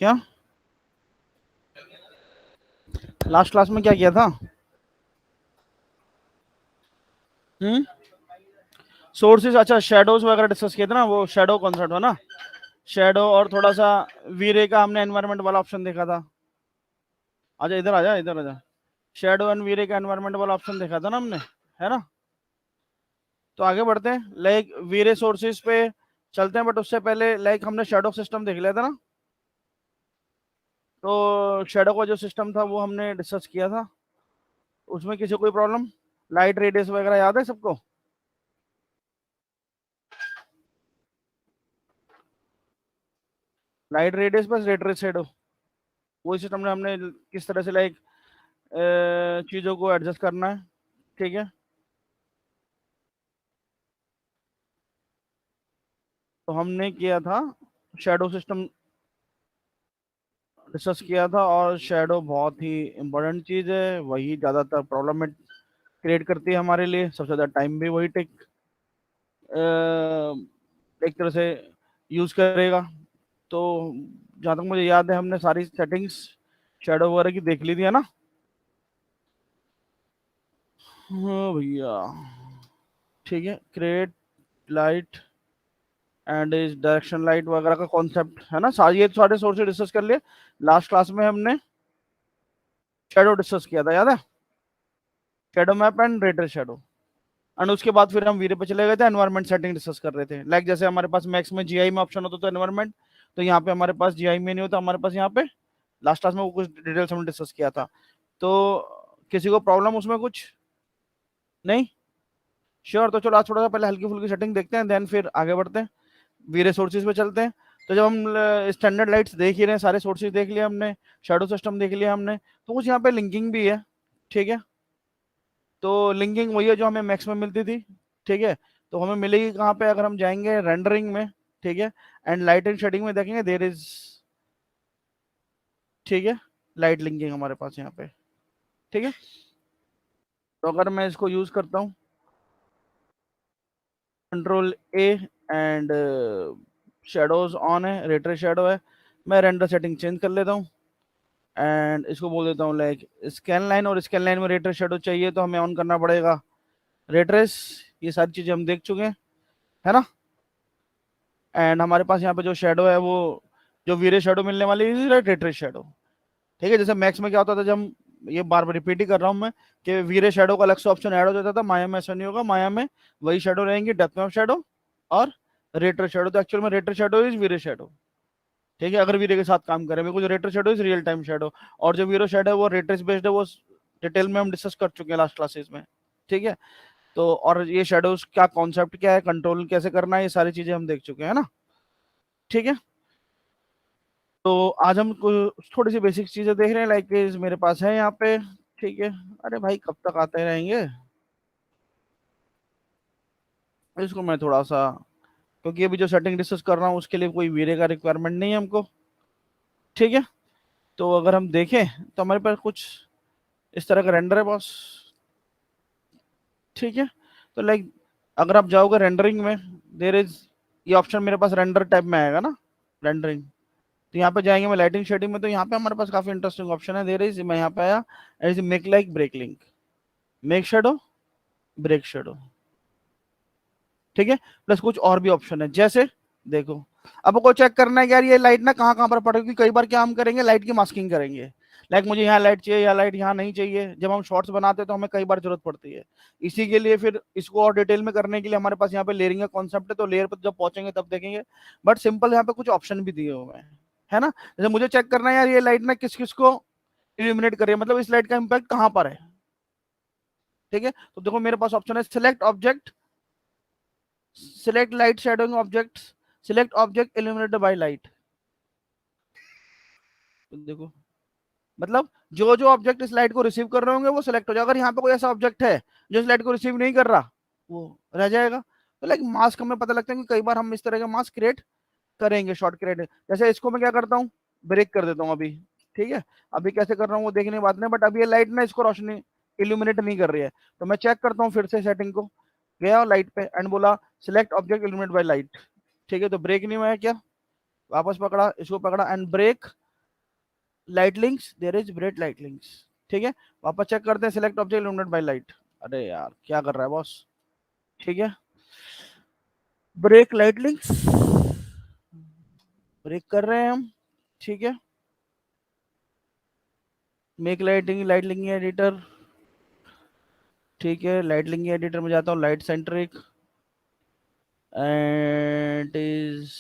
क्या last class में क्या किया था? सोर्सेज, अच्छा शेडोज वगैरह डिस्कस किए थे ना, वो शेडो कॉन्सेप्ट है ना, शेडो, और थोड़ा सा वीरे का हमने एनवायरनमेंट वाला ऑप्शन देखा था। आजा इधर, आजा इधर, आजा। शेडो एंड वीरे का एनवायरनमेंट वाला ऑप्शन देखा था ना हमने, है ना? तो आगे बढ़ते हैं, लाइक वीरे सोर्सेज पे चलते हैं, बट उससे पहले लाइक हमने शेडो सिस्टम देख लिया था ना। तो शेडो का जो सिस्टम था वो हमने डिस्कस किया था, उसमें किसी को कोई प्रॉब्लम? लाइट रेडियस वगैरह याद है सबको? Light radius plus red shadow, वही सिस्टम में हमने किस तरह से लाइक चीज़ों को एडजस्ट करना है। ठीक है, तो हमने किया था शेडो सिस्टम डिस्कस किया था, और शेडो बहुत ही इम्पोर्टेंट चीज़ है, वही ज़्यादातर प्रॉब्लम में क्रिएट करती है हमारे लिए, सबसे ज़्यादा टाइम भी वही टेक एक तरह से यूज़ करेगा। तो जहाँ तक मुझे याद है हमने सारी सेटिंग्स शेडो वगैरह की देख ली थी, है ना? हाँ भैया, ठीक है। क्रिएट लाइट एंड इस डायरेक्शन लाइट वगैरह का कॉन्सेप्ट है ना, सारे ये सारे सोर्सेज डिस्कस कर लिए। लास्ट क्लास में हमने शेडो डिस्कस किया था, याद है? Shadow map and rater shadow. And उसके बाद फिर हम वीरे पे चले गए थे, एनवायरमेंट सेटिंग डिस्कस कर रहे थे। लाइक जैसे हमारे पास मैक्स में जीआई में ऑप्शन होता था एनवायरमेंट, तो यहाँ पे हमारे पास जीआई में नहीं होता, हमारे पास यहाँ पे लास्ट क्लास में वो कुछ डिटेल्स हमने डिस्कस किया था। तो किसी को प्रॉब्लम उसमें कुछ नहीं? श्योर, तो चलो आज थोड़ा सा पहले हल्की फुल्की सेटिंग देखते हैं, देन फिर आगे बढ़ते हैं, वीरे सोर्सेज पे चलते हैं। तो जब हम स्टैंडर्ड लाइट्स देख ही रहे हैं, सारे सोर्सेज देख लिए हमने, शेडो सिस्टम देख लिया हमने, तो कुछ यहाँ पे लिंकिंग भी है। ठीक है, तो लिंकिंग वही है जो हमें मैक्स में मिलती थी। ठीक है, तो हमें मिलेगी कहाँ पे? अगर हम जाएंगे रेंडरिंग में, ठीक है, एंड लाइट एंड शेडिंग में देखेंगे, देर इज, ठीक है, लाइट लिंकिंग हमारे पास यहाँ पे। ठीक है, तो अगर मैं इसको यूज करता हूँ, control A, and shadows on है, रेट्रे शेडो है, मैं रेंडर सेटिंग चेंज कर लेता हूँ, एंड इसको बोल देता हूँ लाइक स्कैन लाइन, और स्कैन लाइन में रेट्रे शेडो चाहिए तो हमें ऑन करना पड़ेगा रेट्रेस। ये सारी चीजें हम देख चुके हैं, है ना? एंड हमारे पास यहाँ पे जो शेडो है वो जो वीरे शेडो मिलने वाली है, रेट्रे शेडो। ठीक है, जैसे मैक्स में क्या होता था, जब हम, ये बार बार रिपीट ही कर रहा हूँ मैं, कि वीरे शेडो का अलग से ऑप्शन ऐड हो जाता था, माया में ऐसा नहीं होगा, माया में वही शेडो रहेंगी, डेप्थ ऑफ शेडो और रेट्रो शेडो। तो एक्चुअल में retro shadow is Veere shadow. ठीक है, अगर वीरे के साथ काम करें, बिल्कुल retro shadow is real time shadow. और जो वीरो शेडो है वो रेट्रेस बेस्ड है, वो डिटेल में हम डिस्कस कर चुके हैं लास्ट क्लासेस में। ठीक है, तो और ये शेडोज का कॉन्सेप्ट क्या है, कंट्रोल कैसे करना है, ये सारी चीजें हम देख चुके हैं ना। ठीक है, तो आज हम थोड़ी सी बेसिक चीजें देख रहे हैं, लाइक मेरे पास है यहाँ पे। ठीक है, अरे भाई कब तक आते रहेंगे? इसको मैं थोड़ा सा, क्योंकि अभी जो सेटिंग डिस्कस कर रहा हूँ उसके लिए कोई वीरे का रिक्वायरमेंट नहीं है हमको। ठीक है, तो अगर हम देखें तो हमारे पास कुछ इस तरह का रेंडर है बॉस। ठीक है, तो लाइक अगर आप जाओगे रेंडरिंग में, देर इज, ये ऑप्शन मेरे पास रेंडर टाइप में आएगा ना, रेंडरिंग। तो यहाँ पे जाएंगे मैं लाइटिंग शेडिंग में, तो यहाँ पे हमारे पास काफी इंटरेस्टिंग ऑप्शन है, देर इज, मैं यहाँ पे आया, is make like break link, make shadow, break shadow. ठीक है, प्लस कुछ और भी ऑप्शन है, जैसे देखो, अब को चेक करना है कि यार ये लाइट ना कहाँ कहाँ पर पड़ेगी। कई बार क्या हम करेंगे, लाइट की मास्किंग करेंगे, लाइक मुझे यहाँ लाइट चाहिए या लाइट यहाँ नहीं चाहिए। जब हम शॉर्ट्स बनाते हैं तो हमें कई बार जरूरत पड़ती है। इसी के लिए फिर इसको और डिटेल में करने के लिए हमारे पास यहाँ पे लेयरिंग का कॉन्सेप्ट है, तो लेयर पर जब पहुंचेंगे तब देखेंगे। बट सिंपल यहाँ पे कुछ ऑप्शन भी दिए हुए हैं, है ना? जैसे मुझे चेक करना है यार ये लाइट ना किस किस को इल्यूमिनेट करिए, मतलब इस लाइट का इम्पैक्ट कहाँ पर है। ठीक है, तो देखो मेरे पास ऑप्शन है, select object, select light shadowing objects, select object illuminated by light. देखो, मतलब जो जो ऑब्जेक्ट इस लाइट को रिसीव कर रहे होंगे वो सिलेक्ट हो जाएगा। अगर यहाँ पे कोई ऐसा ऑब्जेक्ट है जो इस लाइट को रिसीव नहीं कर रहा, वो रह जाएगा। तो लाइक मास्क हमें पता लगता है कि कई बार हम इस तरह के मास्क क्रिएट करेंगे, शॉर्ट क्रिएट। जैसे इसको मैं क्या करता हूँ, ब्रेक कर देता हूँ अभी। ठीक है, अभी कैसे कर रहा हूँ वो देखने की बात नहीं, बट अभी ये लाइट ना इसको रोशनी इल्यूमिनेट नहीं कर रही है, तो मैं चेक करता हूँ फिर से सेटिंग को, गया लाइट पे एंड बोला select object illuminate by light. ठीक है, तो ब्रेक नहीं हुआ है क्या, वापस पकड़ा, इसको पकड़ा and break, light links, there is break light links. ठीक है, वापस चेक करते हैं, select object illuminate by light. अरे यार क्या कर रहा है बॉस। ठीक है, ब्रेक लाइट लिंक्स, ब्रेक कर रहे हैं हम। ठीक है, make lighting, light linking editor. ठीक है, लाइट लिंकिंग एडिटर में जाता हूँ, light centric and is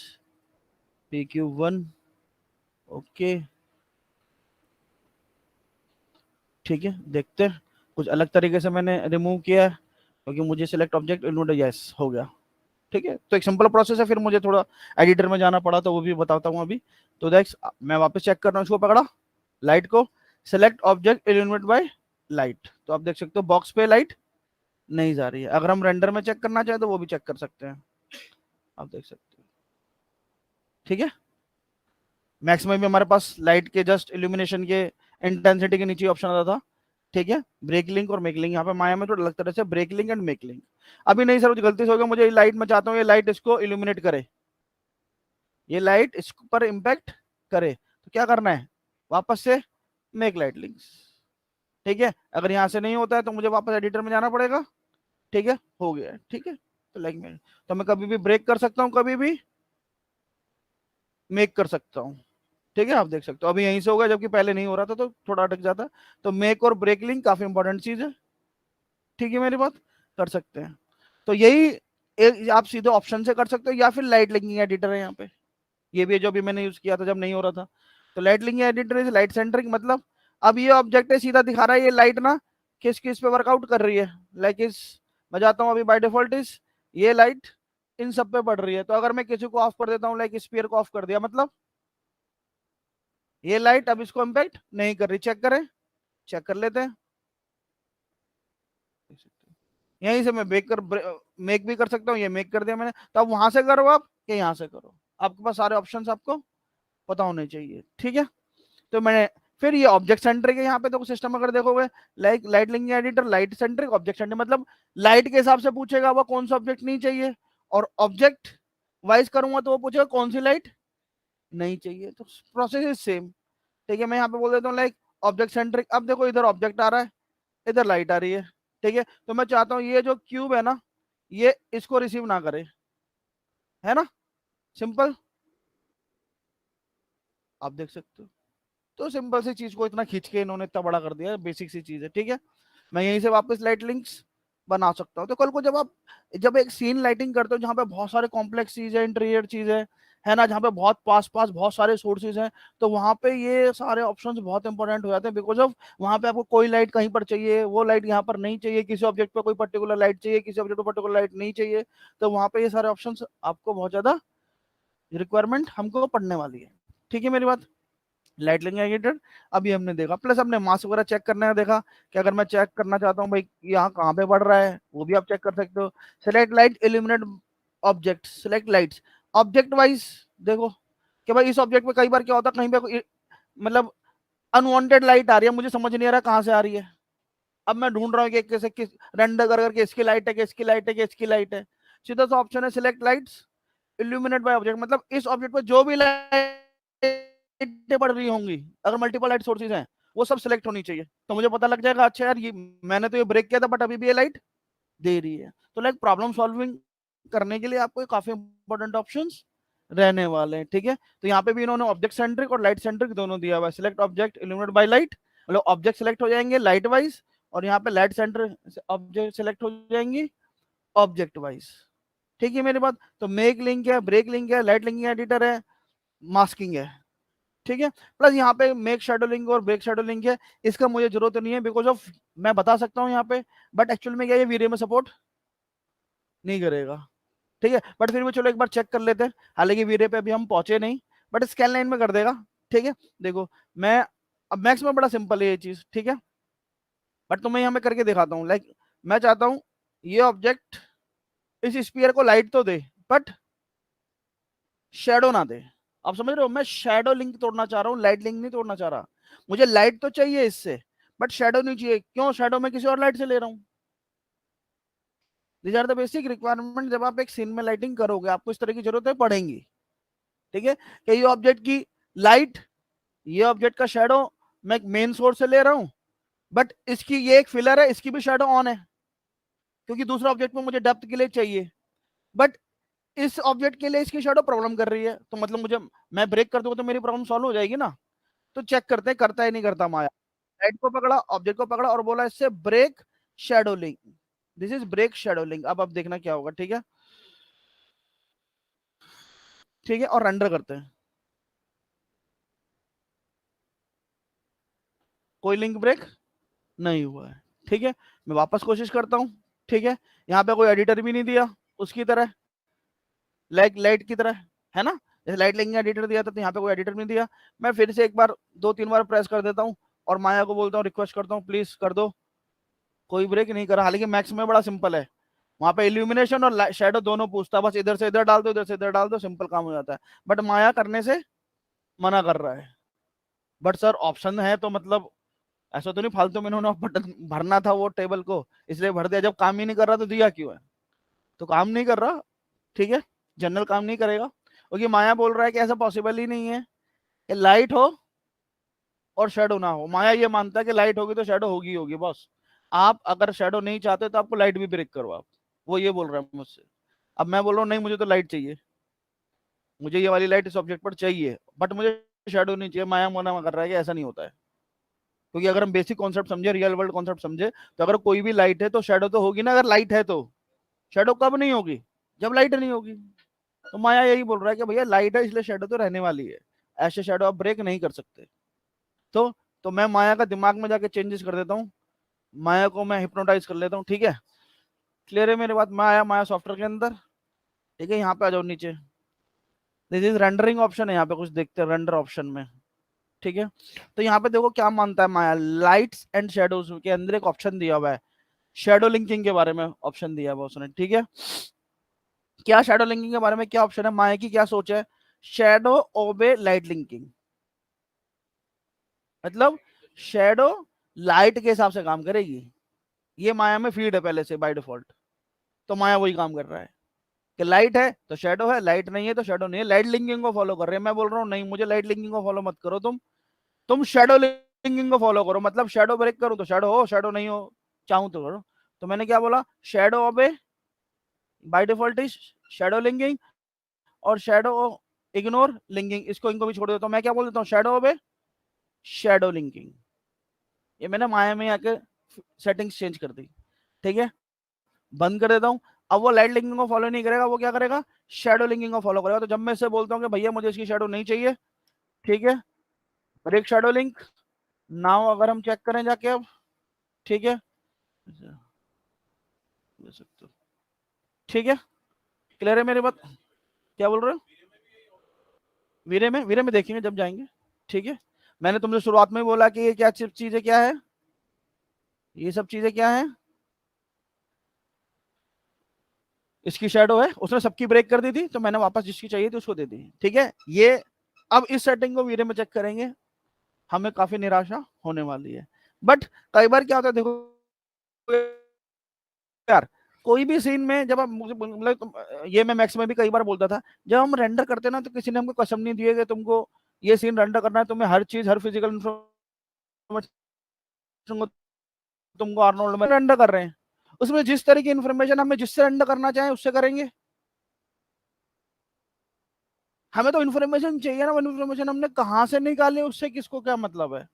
PQ1। Okay, ठीक है, देखते हैं। कुछ अलग तरीके से मैंने रिमूव किया है क्योंकि मुझे सिलेक्ट ऑब्जेक्ट इल्यूमिनेट, यस हो गया। ठीक है, तो एक सिंपल प्रोसेस है, फिर मुझे थोड़ा एडिटर में जाना पड़ा तो वो भी बताता हूँ अभी। तो देख, मैं वापस चेक कर रहा हूँ, इसको पकड़ा लाइट को, select object illuminate by light, तो आप देख सकते हो बॉक्स पे लाइट नहीं जा रही है। अगर हम रेंडर में चेक करना चाहें तो वो भी चेक कर सकते हैं, आप देख सकते हो। ठीक है, मैक्सिमम में हमारे पास लाइट के जस्ट इल्यूमिनेशन के इंटेंसिटी के नीचे ऑप्शन आता था। ठीक है, ब्रेक लिंक और मेक लिंक, यहाँ पे माया में थोड़ा अलग तरह से break link and make link. अभी नहीं सर, गलती से हो गया, मुझे लाइट में चाहता हूँ ये लाइट इसको इल्यूमिनेट करे, ये लाइट इस पर इंपैक्ट करे, तो क्या करना है, वापस से मेक लाइट लिंक्स। ठीक है, अगर यहाँ से नहीं होता है तो मुझे वापस एडिटर में जाना पड़ेगा। ठीक है, हो गया। ठीक है, तो लाइक मैं, तो मैं कभी भी ब्रेक कर सकता हूँ, कभी भी मेक कर सकता हूँ। ठीक है, आप देख सकते हो अभी यहीं से होगा, जबकि पहले नहीं हो रहा था तो थोड़ा अटक जाता। तो मेक और ब्रेक लिंक काफी इंपॉर्टेंट चीज है। ठीक है, मेरी बात कर सकते हैं। तो यही आप सीधे ऑप्शन से कर सकते हो या फिर लाइट लिंकिंग एडिटर है यहाँ पे, ये भी है जो भी मैंने यूज किया था जब नहीं हो रहा था। तो light linking editor is light centric, मतलब अब ये ऑब्जेक्ट है, सीधा दिखा रहा है ये लाइट ना किस किस पे वर्कआउट कर रही है। लाइक इस, मैं जाता हूँ अभी बाय डिफॉल्ट इस, ये लाइट इन सब पे पड़ रही है। तो अगर मैं किसी को ऑफ कर देता हूँ, लाइक स्पीयर को ऑफ कर दिया, मतलब ये लाइट अब इसको इंपैक्ट नहीं कर रही। चेक करें, चेक कर लेते हैं। यहीं से मैं मेक भी कर सकता हूँ, ये मेक कर दिया मैंने। तो अब वहां से करो आप या यहाँ से करो, आपके पास सारे ऑप्शंस आपको पता होने चाहिए। ठीक है, तो मैंने, फिर ये ऑब्जेक्ट सेंट्रिक है यहाँ पे, तो सिस्टम अगर देखोगे like light linking editor light centric object centric, मतलब लाइट के हिसाब से पूछेगा वो कौन सा ऑब्जेक्ट नहीं चाहिए, और ऑब्जेक्ट वाइज करूंगा तो वो पूछेगा कौन सी लाइट नहीं चाहिए। तो प्रोसेस इज सेम। ठीक है, मैं यहाँ पे बोल देता हूँ लाइक ऑब्जेक्ट सेंट्रिक। अब देखो इधर ऑब्जेक्ट आ रहा है, इधर लाइट आ रही है। ठीक है, तो मैं चाहता हूँ ये जो क्यूब है ना, ये इसको रिसीव ना करे, है ना, सिंपल, आप देख सकते हो। तो सिंपल सी चीज को इतना खींच के इन्होंने इतना बड़ा कर दिया, बेसिक सी चीज है। ठीक है, मैं यहीं से वापस लाइट लिंक्स बना सकता हूँ। तो कल को जब आप, जब एक सीन लाइटिंग करते हो जहाँ पे बहुत सारे कॉम्प्लेक्स चीज है, इंटीरियर चीज है ना, जहाँ पे बहुत पास पास बहुत सारे सोर्सेज हैं, तो वहां पे ये सारे ऑप्शंस बहुत इंपॉर्टेंट हो जाते हैं, बिकॉज ऑफ वहां पे आपको कोई लाइट कहीं पर चाहिए, वो लाइट यहाँ पर नहीं चाहिए, किसी ऑब्जेक्ट पे कोई पर्टिकुलर लाइट चाहिए, किसी ऑब्जेक्ट पे पर्टिकुलर लाइट नहीं चाहिए। तो वहां पे ये सारे ऑप्शंस आपको बहुत ज्यादा रिक्वायरमेंट हमको पड़ने वाली है। ठीक है मेरी बात, लाइट लिंक एडिटर अभी हमने देखा, प्लस हमने मास वगैरह चेक करने का देखा कि अगर मैं चेक करना चाहता हूँ भाई यहाँ कहाँ पे बढ़ रहा है, वो भी आप चेक कर सकते हो। Select light illuminate object, select lights object wise, देखो कि भाई इस ऑब्जेक्ट पे कई बार क्या होता है, कहीं पे मतलब अनवांटेड लाइट आ रही है, मुझे समझ नहीं आ रहा कहाँ से आ रही है। अब मैं ढूंढ रहा हूँ कि कैसे किस रेंडर कर करके इसकी लाइट है कि इसकी लाइट है कि इसकी लाइट है। सीधा सा ऑप्शन है select lights illuminate by object, मतलब इस ऑब्जेक्ट पर जो भी लाइटें पड़ रही होंगी, अगर मल्टीपल लाइट सोर्सेज हैं वो सब सिलेक्ट होनी चाहिए, तो मुझे पता लग जाएगा अच्छा यार ये मैंने तो ये ब्रेक किया था बट अभी भी ये लाइट दे रही है। तो लाइक प्रॉब्लम सॉल्विंग करने के लिए आपको काफी इंपॉर्टेंट ऑप्शंस रहने वाले हैं। ठीक है, तो यहाँ पे भी इन्होंने ऑब्जेक्ट सेंट्रिक और लाइट सेंट्रिक दोनों दिया हुआ है। Select object illuminate by light, मतलब ऑब्जेक्ट सेलेक्ट हो जाएंगे लाइट वाइज, और यहाँ पे लाइट सेंट्रिक ऑब्जेक्ट सेलेक्ट हो जाएंगी ऑब्जेक्ट वाइज। ठीक है मेरी बात, तो मेक लिंक है, ब्रेक लिंक है, लाइट लिंकिंग एडिटर है, मास्किंग है। ठीक है, प्लस यहाँ पे मेक शेडो लिंक और ब्रेक शेडो लिंक है, इसका मुझे जरूरत नहीं है बिकॉज ऑफ मैं बता सकता हूँ यहाँ पे, बट एक्चुअल में क्या ये वीडियो में सपोर्ट नहीं करेगा। ठीक है, बट फिर भी चलो एक बार चेक कर लेते हैं, हालांकि वीडियो पे अभी हम पहुंचे नहीं, बट स्कैन लाइन में कर देगा। ठीक है, देखो मैं, अब मैक्स में बड़ा सिंपल है ये चीज। ठीक है, बट तुम्हें यहाँ मैं करके दिखाता हूँ, लाइक मैं चाहता हूँ ये ऑब्जेक्ट इस स्पीयर को लाइट तो दे बट शेडो ना दे। आप समझ रहे हो, मैं शेडो लिंक तोड़ना चाह रहा हूँ, लाइट लिंक नहीं तोड़ना चाह रहा। मुझे लाइट तो चाहिए इससे बट शेडो नहीं चाहिए, क्यों, शेडो में किसी और लाइट से ले रहा हूँ। These are the basic requirement, जब आप एक सीन में लाइटिंग करोगे आपको इस तरह की जरूरतें पड़ेंगी। ठीक है, कि ये ऑब्जेक्ट की लाइट ये ऑब्जेक्ट का शेडो मैं मेन सोर्स से ले रहा हूं, बट इसकी ये एक फिलर है, इसकी भी शेडो ऑन है, क्योंकि दूसरा ऑब्जेक्ट में मुझे डेप्थ के लिए चाहिए, बट इस ऑब्जेक्ट के लिए इसकी शेडो प्रॉब्लम कर रही है, तो मतलब मुझे, मैं ब्रेक कर दूंगा तो मेरी प्रॉब्लम सॉल्व हो जाएगी ना। तो चेक करते हैं करता है नहीं करता माया। हेड को पकड़ा, ऑब्जेक्ट को पकड़ा और बोला इससे break shadow link, this is break shadow link. अब देखना क्या होगा, ठीक है, ठीक है, और रेंडर करते हैं। कोई लिंक ब्रेक नहीं हुआ है, ठीक है। मैं वापस कोशिश करता हूँ, ठीक है। यहाँ पे कोई एडिटर भी नहीं दिया उसकी तरह, लाइक लाइट की तरह, है ना, जैसे लाइट लिंक एडिटर दिया था, तो यहाँ पे कोई एडिटर नहीं दिया। मैं फिर से एक बार 2-3 बार प्रेस कर देता हूँ और माया को बोलता हूँ, रिक्वेस्ट करता हूँ प्लीज कर दो। कोई ब्रेक नहीं करा। हालांकि मैक्स में बड़ा सिंपल है, वहां पे इल्यूमिनेशन और शेडो दोनों पूछता है, बस इधर से इधर डाल दो, इधर से इधर डाल दो, सिंपल काम हो जाता है। बट माया करने से मना कर रहा है। बट सर ऑप्शन है तो मतलब ऐसा तो नहीं फालतू में इन्होंने बटन भरना था वो टेबल को इसलिए भर दिया, जब काम ही नहीं कर रहा तो दिया क्यों है। तो काम नहीं कर रहा, ठीक है, जनरल काम नहीं करेगा, क्योंकि माया बोल रहा है कि ऐसा पॉसिबल ही नहीं है कि लाइट हो और शेडो ना हो। माया ये मानता है कि लाइट होगी तो शेडो होगी होगी बस। आप अगर शेडो नहीं चाहते तो आपको लाइट भी ब्रेक करो आप, वो ये बोल रहा है मुझसे। अब मैं बोल रहा हूँ नहीं मुझे तो लाइट चाहिए, मुझे ये वाली लाइट इस ऑब्जेक्ट पर चाहिए, बट मुझे शेडो नहीं चाहिए। माया मना कर रहा है कि ऐसा नहीं होता है, क्योंकि अगर हम बेसिक कॉन्सेप्ट समझे, रियल वर्ल्ड कॉन्सेप्ट समझे, तो अगर कोई भी लाइट है तो शेडो तो होगी ना। अगर लाइट है तो शेडो कब नहीं होगी, जब लाइट नहीं होगी। तो माया यही बोल रहा है कि भैया लाइट है इसलिए शेडो तो रहने वाली है, ऐसे शेडो आप ब्रेक नहीं कर सकते। तो तो मैं माया का दिमाग में जाके चेंजेस कर देता हूँ, माया को मैं हिप्नोटाइज कर लेता हूँ, ठीक है। क्लियर है मेरे बात। मैं आया माया सॉफ्टवेयर के अंदर, ठीक है, यहाँ पे आ जाओ नीचे, दिस इज रेंडरिंग ऑप्शन है, यहाँ पे कुछ देखते हैं रेंडर ऑप्शन में, ठीक है। तो यहाँ पे देखो क्या मानता है माया, लाइट्स एंड शेडोज के अंदर एक ऑप्शन दिया हुआ है, शेडो लिंकिंग के बारे में ऑप्शन दिया हुआ उसने, ठीक है। क्या शेडो लिंकिंग के बारे में क्या ऑप्शन है, माया की क्या सोच है, शेडो ओबे लाइट लिंकिंग, मतलब शेडो लाइट के हिसाब से काम करेगी। ये माया में फीड है पहले से बाय डिफॉल्ट, तो माया वही काम कर रहा है कि लाइट है तो शेडो है, लाइट नहीं है तो शेडो नहीं है, लाइट लिंकिंग को फॉलो कर रहे हैं। मैं बोल रहा हूँ नहीं मुझे लाइट लिंकिंग को फॉलो मत करो, तुम शेडो लिंकिंग को फॉलो करो, मतलब शेडो ब्रेक करो तो शेडो हो, शेडो नहीं हो चाहूं तो करो। तो मैंने क्या बोला, shadow obey by default is shadow linking, और शेडो इग्नोर लिंकिंग, इसको इनको भी छोड़ देता हूँ। मैं क्या बोल देता हूँ, शेडो ओबे शेडो लिंकिंग। ये मैंने माया में आके सेटिंग्स चेंज कर दी, ठीक है। बंद कर देता हूँ। अब वो लाइट लिंकिंग को फॉलो नहीं करेगा, वो क्या करेगा, शेडो लिंकिंग को फॉलो करेगा। तो जब मैं इससे बोलता हूँ कि भैया मुझे इसकी शेडो नहीं चाहिए, ठीक है, ब्रेक शेडो लिंक नाउ, अगर हम चेक करें जाके अब, ठीक है, ठीक है, क्लियर है मेरी बात। क्या बोल रहे हो, वीरे में देखेंगे जब जाएंगे, ठीक है। मैंने तुमसे शुरुआत में बोला कि ये क्या चीजें क्या है, ये सब चीजें क्या है, इसकी शेडो है, उसने सबकी ब्रेक कर दी थी, तो मैंने वापस जिसकी चाहिए थी उसको दे दी, ठीक है। ये अब इस सेटिंग को वीरे में चेक करेंगे, हमें काफी निराशा होने वाली है। बट कई बार क्या होता है देखो यार, कोई भी सीन में जब आप मुझे मतलब ये मैं मैक्स में भी कई बार बोलता था, जब हम रेंडर करते हैं ना तो किसी ने हमको कसम नहीं दी है कि तुमको ये सीन रेंडर करना है, तुम्हें हर चीज हर फिजिकल इन्फॉर्मेशन को तुमको आर्नोल्ड में रेंडर कर रहे हैं, उसमें जिस तरह की इन्फॉर्मेशन हमें जिससे रेंडर करना चाहे उससे करेंगे। हमें तो इन्फॉर्मेशन चाहिए ना, वो इन्फॉर्मेशन हमने कहां से निकाली उससे किसको क्या मतलब है।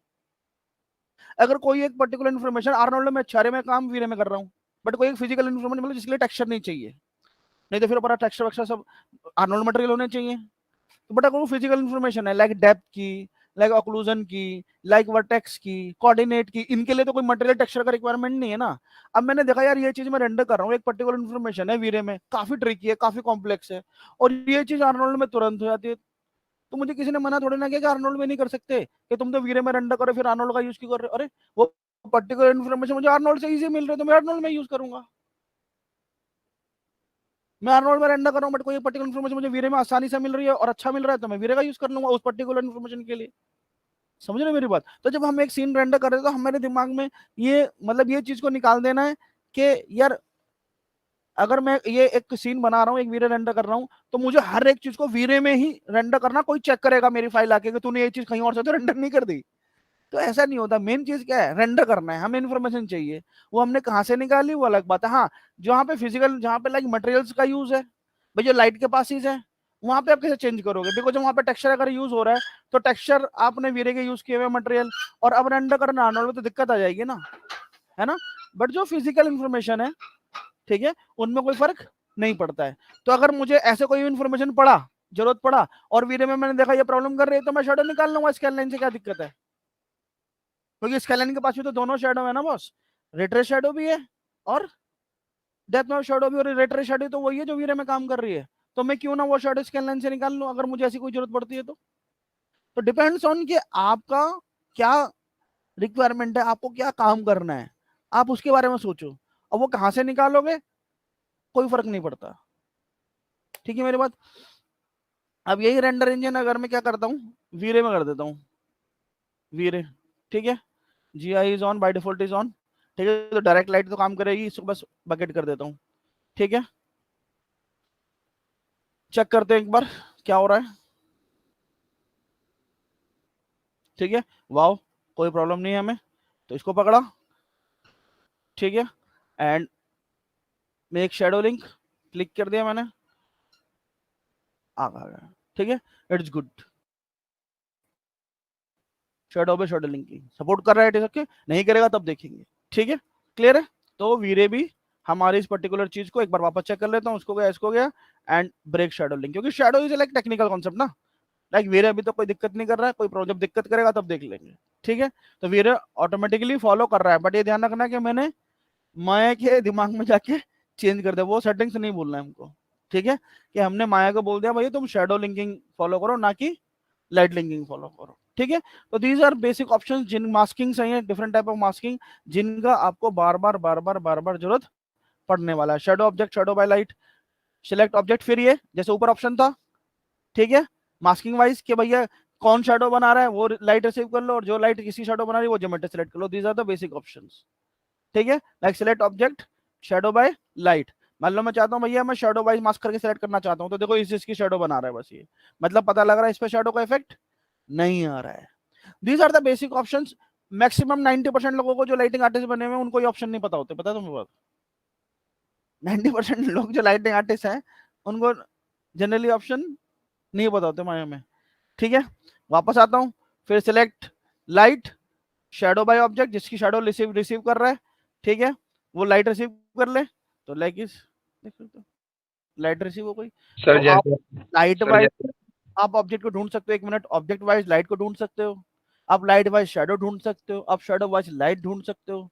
अगर कोई एक पर्टिकुलर इन्फॉर्मेशन आर्नोल्ड में अच्छा है, मैं काम वीरे में कर रहा हूँ, बट कोई एक फिजिकल इन्फॉर्मेशन मतलब जिसके लिए टेक्सचर नहीं चाहिए, नहीं तो फिर ऊपर टेक्सचर वेक्सचर सब आर्नोल्ड मटेरियल होने चाहिए। तो बट अगर वो फिजिकल इन्फॉर्मेशन है लाइक डेप्थ की, लाइक ऑक्लूजन की, लाइक वर्टेक्स की, कोऑर्डिनेट की, इनके लिए तो कोई मटेरियल टेक्सचर का रिक्वायरमेंट नहीं है ना। अब मैंने देखा यार ये चीज मैं रेंडर कर रहा हूँ, एक पर्टिकुलर इन्फॉर्मेशन है वीरे में, काफी ट्रिकी है, काफी कॉम्प्लेक्स है, और ये चीज आर्नोल्ड में तुरंत हो जाती है। तो मुझे किसी ने मना थोड़ी ना किया कि आर्नोल्ड में नहीं कर सकते, कि तुम तो वीरे में रेंडर करो फिर आर्नोल्ड का यूज क्यों कर रहे हो। अरे वो पर्टिकुलर इन्फॉर्मेशन मुझे आर्नोल्ड से इजी मिल रही है तो मैं आर्नोल्ड में यूज करूंगा। मैं आर्नोल्ड में रेंडर कर रहा हूँ बट कोई पर्टिकुलर इन्फॉर्मेशन मुझे वीरे में आसानी से मिल रही है और अच्छा मिल रहा है, तो मैं वीरे का यूज कर लूंगा उस पर्टिकुलर इन्फॉर्मेशन के लिए। समझ रहे मेरी बात। तो जब हम एक सीन रेंडर कर रहे हैं तो हमारे दिमाग में ये मतलब ये चीज को निकाल देना है कि यार अगर मैं ये एक सीन बना रहा हूँ, एक वीरे रेंडर कर रहा हूँ, तो मुझे हर एक चीज को वीरे में ही रेंडर करना, कोई चेक करेगा मेरी फाइल आके कि तूने ये चीज कहीं और से तो रेंडर नहीं कर दी। तो ऐसा नहीं होता। मेन चीज क्या है, रेंडर करना है, हमें इन्फॉर्मेशन चाहिए। वो हमने कहाँ से निकाली वो अलग बात है। हाँ, जहाँ पे फिजिकल, जहाँ पे लाइक मटेरियल्स का यूज है, भाई जो लाइट के पास ही है, वहां पे आप कैसे चेंज करोगे? बिकॉज वहां पे टेक्सचर अगर यूज हो रहा है, तो टेक्सचर आपने वीरे के यूज किए हुए मटेरियल, और अब रेंडर करना आर्नोल्ड में, तो दिक्कत आ जाएगी ना, है ना। बट जो फिजिकल इंफॉर्मेशन है, ठीक है, उनमें कोई फर्क नहीं पड़ता है। तो अगर मुझे ऐसे कोई इन्फॉर्मेशन पड़ा, जरूरत पड़ा, और वीरे में मैंने देखा ये प्रॉब्लम कर रही है, तो मैं शेडो निकाल लूंगा स्कैन लाइन से, क्या दिक्कत है? क्योंकि स्केलेन के पास भी तो दोनों शेडो है ना बॉस, रेट्रे शेडो भी है और डेप्थ में शेडो भी, और रेट्रे शेडो तो वही है जो वीरे में काम कर रही है। तो मैं क्यों ना वो शेडो स्केलेन से निकाल लूं, अगर मुझे ऐसी कोई जरूरत पड़ती है तो डिपेंड्स ऑन कि आपका क्या रिक्वायरमेंट है, आपको क्या काम करना है, आप उसके बारे में सोचो। अब वो कहाँ से निकालोगे, कोई फर्क नहीं पड़ता। ठीक है मेरी बात। अब यही रेंडर इंजन अगर मैं क्या करता हूँ, वीरे में कर देता हूँ, वीरे, ठीक है, G I is on, by default is on, ठीक है, तो डायरेक्ट लाइट तो काम करेगी, इसको बस बकेट कर देता हूँ, ठीक है। चेक करते हैं एक बार क्या हो रहा है, ठीक है, वाओ, कोई प्रॉब्लम नहीं है हमें। तो इसको पकड़ा, ठीक है, and make shadow link, click कर दिया मैंने, आ गया, ठीक है, इट्स गुड। शेडो पे शेडो लिंकिंग सपोर्ट कर रहा है, ओके, नहीं करेगा तब देखेंगे, ठीक है, क्लियर है। तो वीरे भी हमारी इस पर्टिकुलर चीज को एक बार वापस चेक कर लेता हूँ, उसको गया, इसको गया, एंड ब्रेक शेडो लिंक, क्योंकि shadow is like technical concept ना, लाइक वीरे अभी तो कोई दिक्कत नहीं कर रहा है, कोई प्रॉब्लम, जब दिक्कत करेगा तब देख लेंगे, ठीक है। तो वीरे ऑटोमेटिकली फॉलो कर रहा है, बट ये ध्यान रखना कि मैंने माया के दिमाग में जाके चेंज कर दिया, वो सेटिंग्स नहीं भूलना है हमको, ठीक है, कि हमने माया को बोल दिया भाई तुम शेडो लिंकिंग फॉलो करो, ना कि लाइट लिंकिंग फॉलो करो, ठीक है। तो दीज आर बेसिक ऑप्शंस, जिन मास्किंग सही है, डिफरेंट टाइप ऑफ मास्किंग, जिनका आपको बार बार जरूरत पड़ने वाला है। Shadow object, shadow by light, select object, फिर ये जैसे ऊपर ऑप्शन था, ठीक है, मास्किंग वाइज कि भैया कौन शेडो बना रहा है वो लाइट रिसीव कर लो, और जो लाइट किसी शेडो बना रही है वो जोमेट्री सेलेक्ट कर लो। These are the basic options, ठीक है। Like select object, shadow by light, मान लो मैं चाहता हूँ भैया मैं शेडो वाइज मास्क करके सेलेक्ट करना चाहता हूँ, तो देखो इस इसकी शेडो बना रहा है, बस ये मतलब पता लग रहा है इस पे शेडो का इफेक्ट नहीं आ रहा है। These are the basic options. Maximum 90% लोगों को जो लाइटिंग आर्टिस्ट बने हुए हैं उनको ये ऑप्शन नहीं पता होते, पता है तुम्हें बात? 90% लोग जो लाइटिंग आर्टिस्ट हैं उनको जनरली ऑप्शन नहीं पता होते माया में, ठीक है। वापस आता हूँ, फिर select light, shadow by object, जिसकी शेडो रिसीव रिसीव कर रहा है, ठीक है, वो लाइट रिसीव कर ले, तो लाइक इस देख सकते हो लाइट रिसीव हो गई। तो सर आप जैसे लाइट सर वाइज जैसे आप ऑब्जेक्ट को ढूंढ सकते हो, एक मिनट, ऑब्जेक्ट वाइज लाइट को ढूंढ सकते हो, आप लाइट वाइज शेडो ढूंढ सकते हो, आप शेडो वाइज लाइट ढूंढ सकते हो,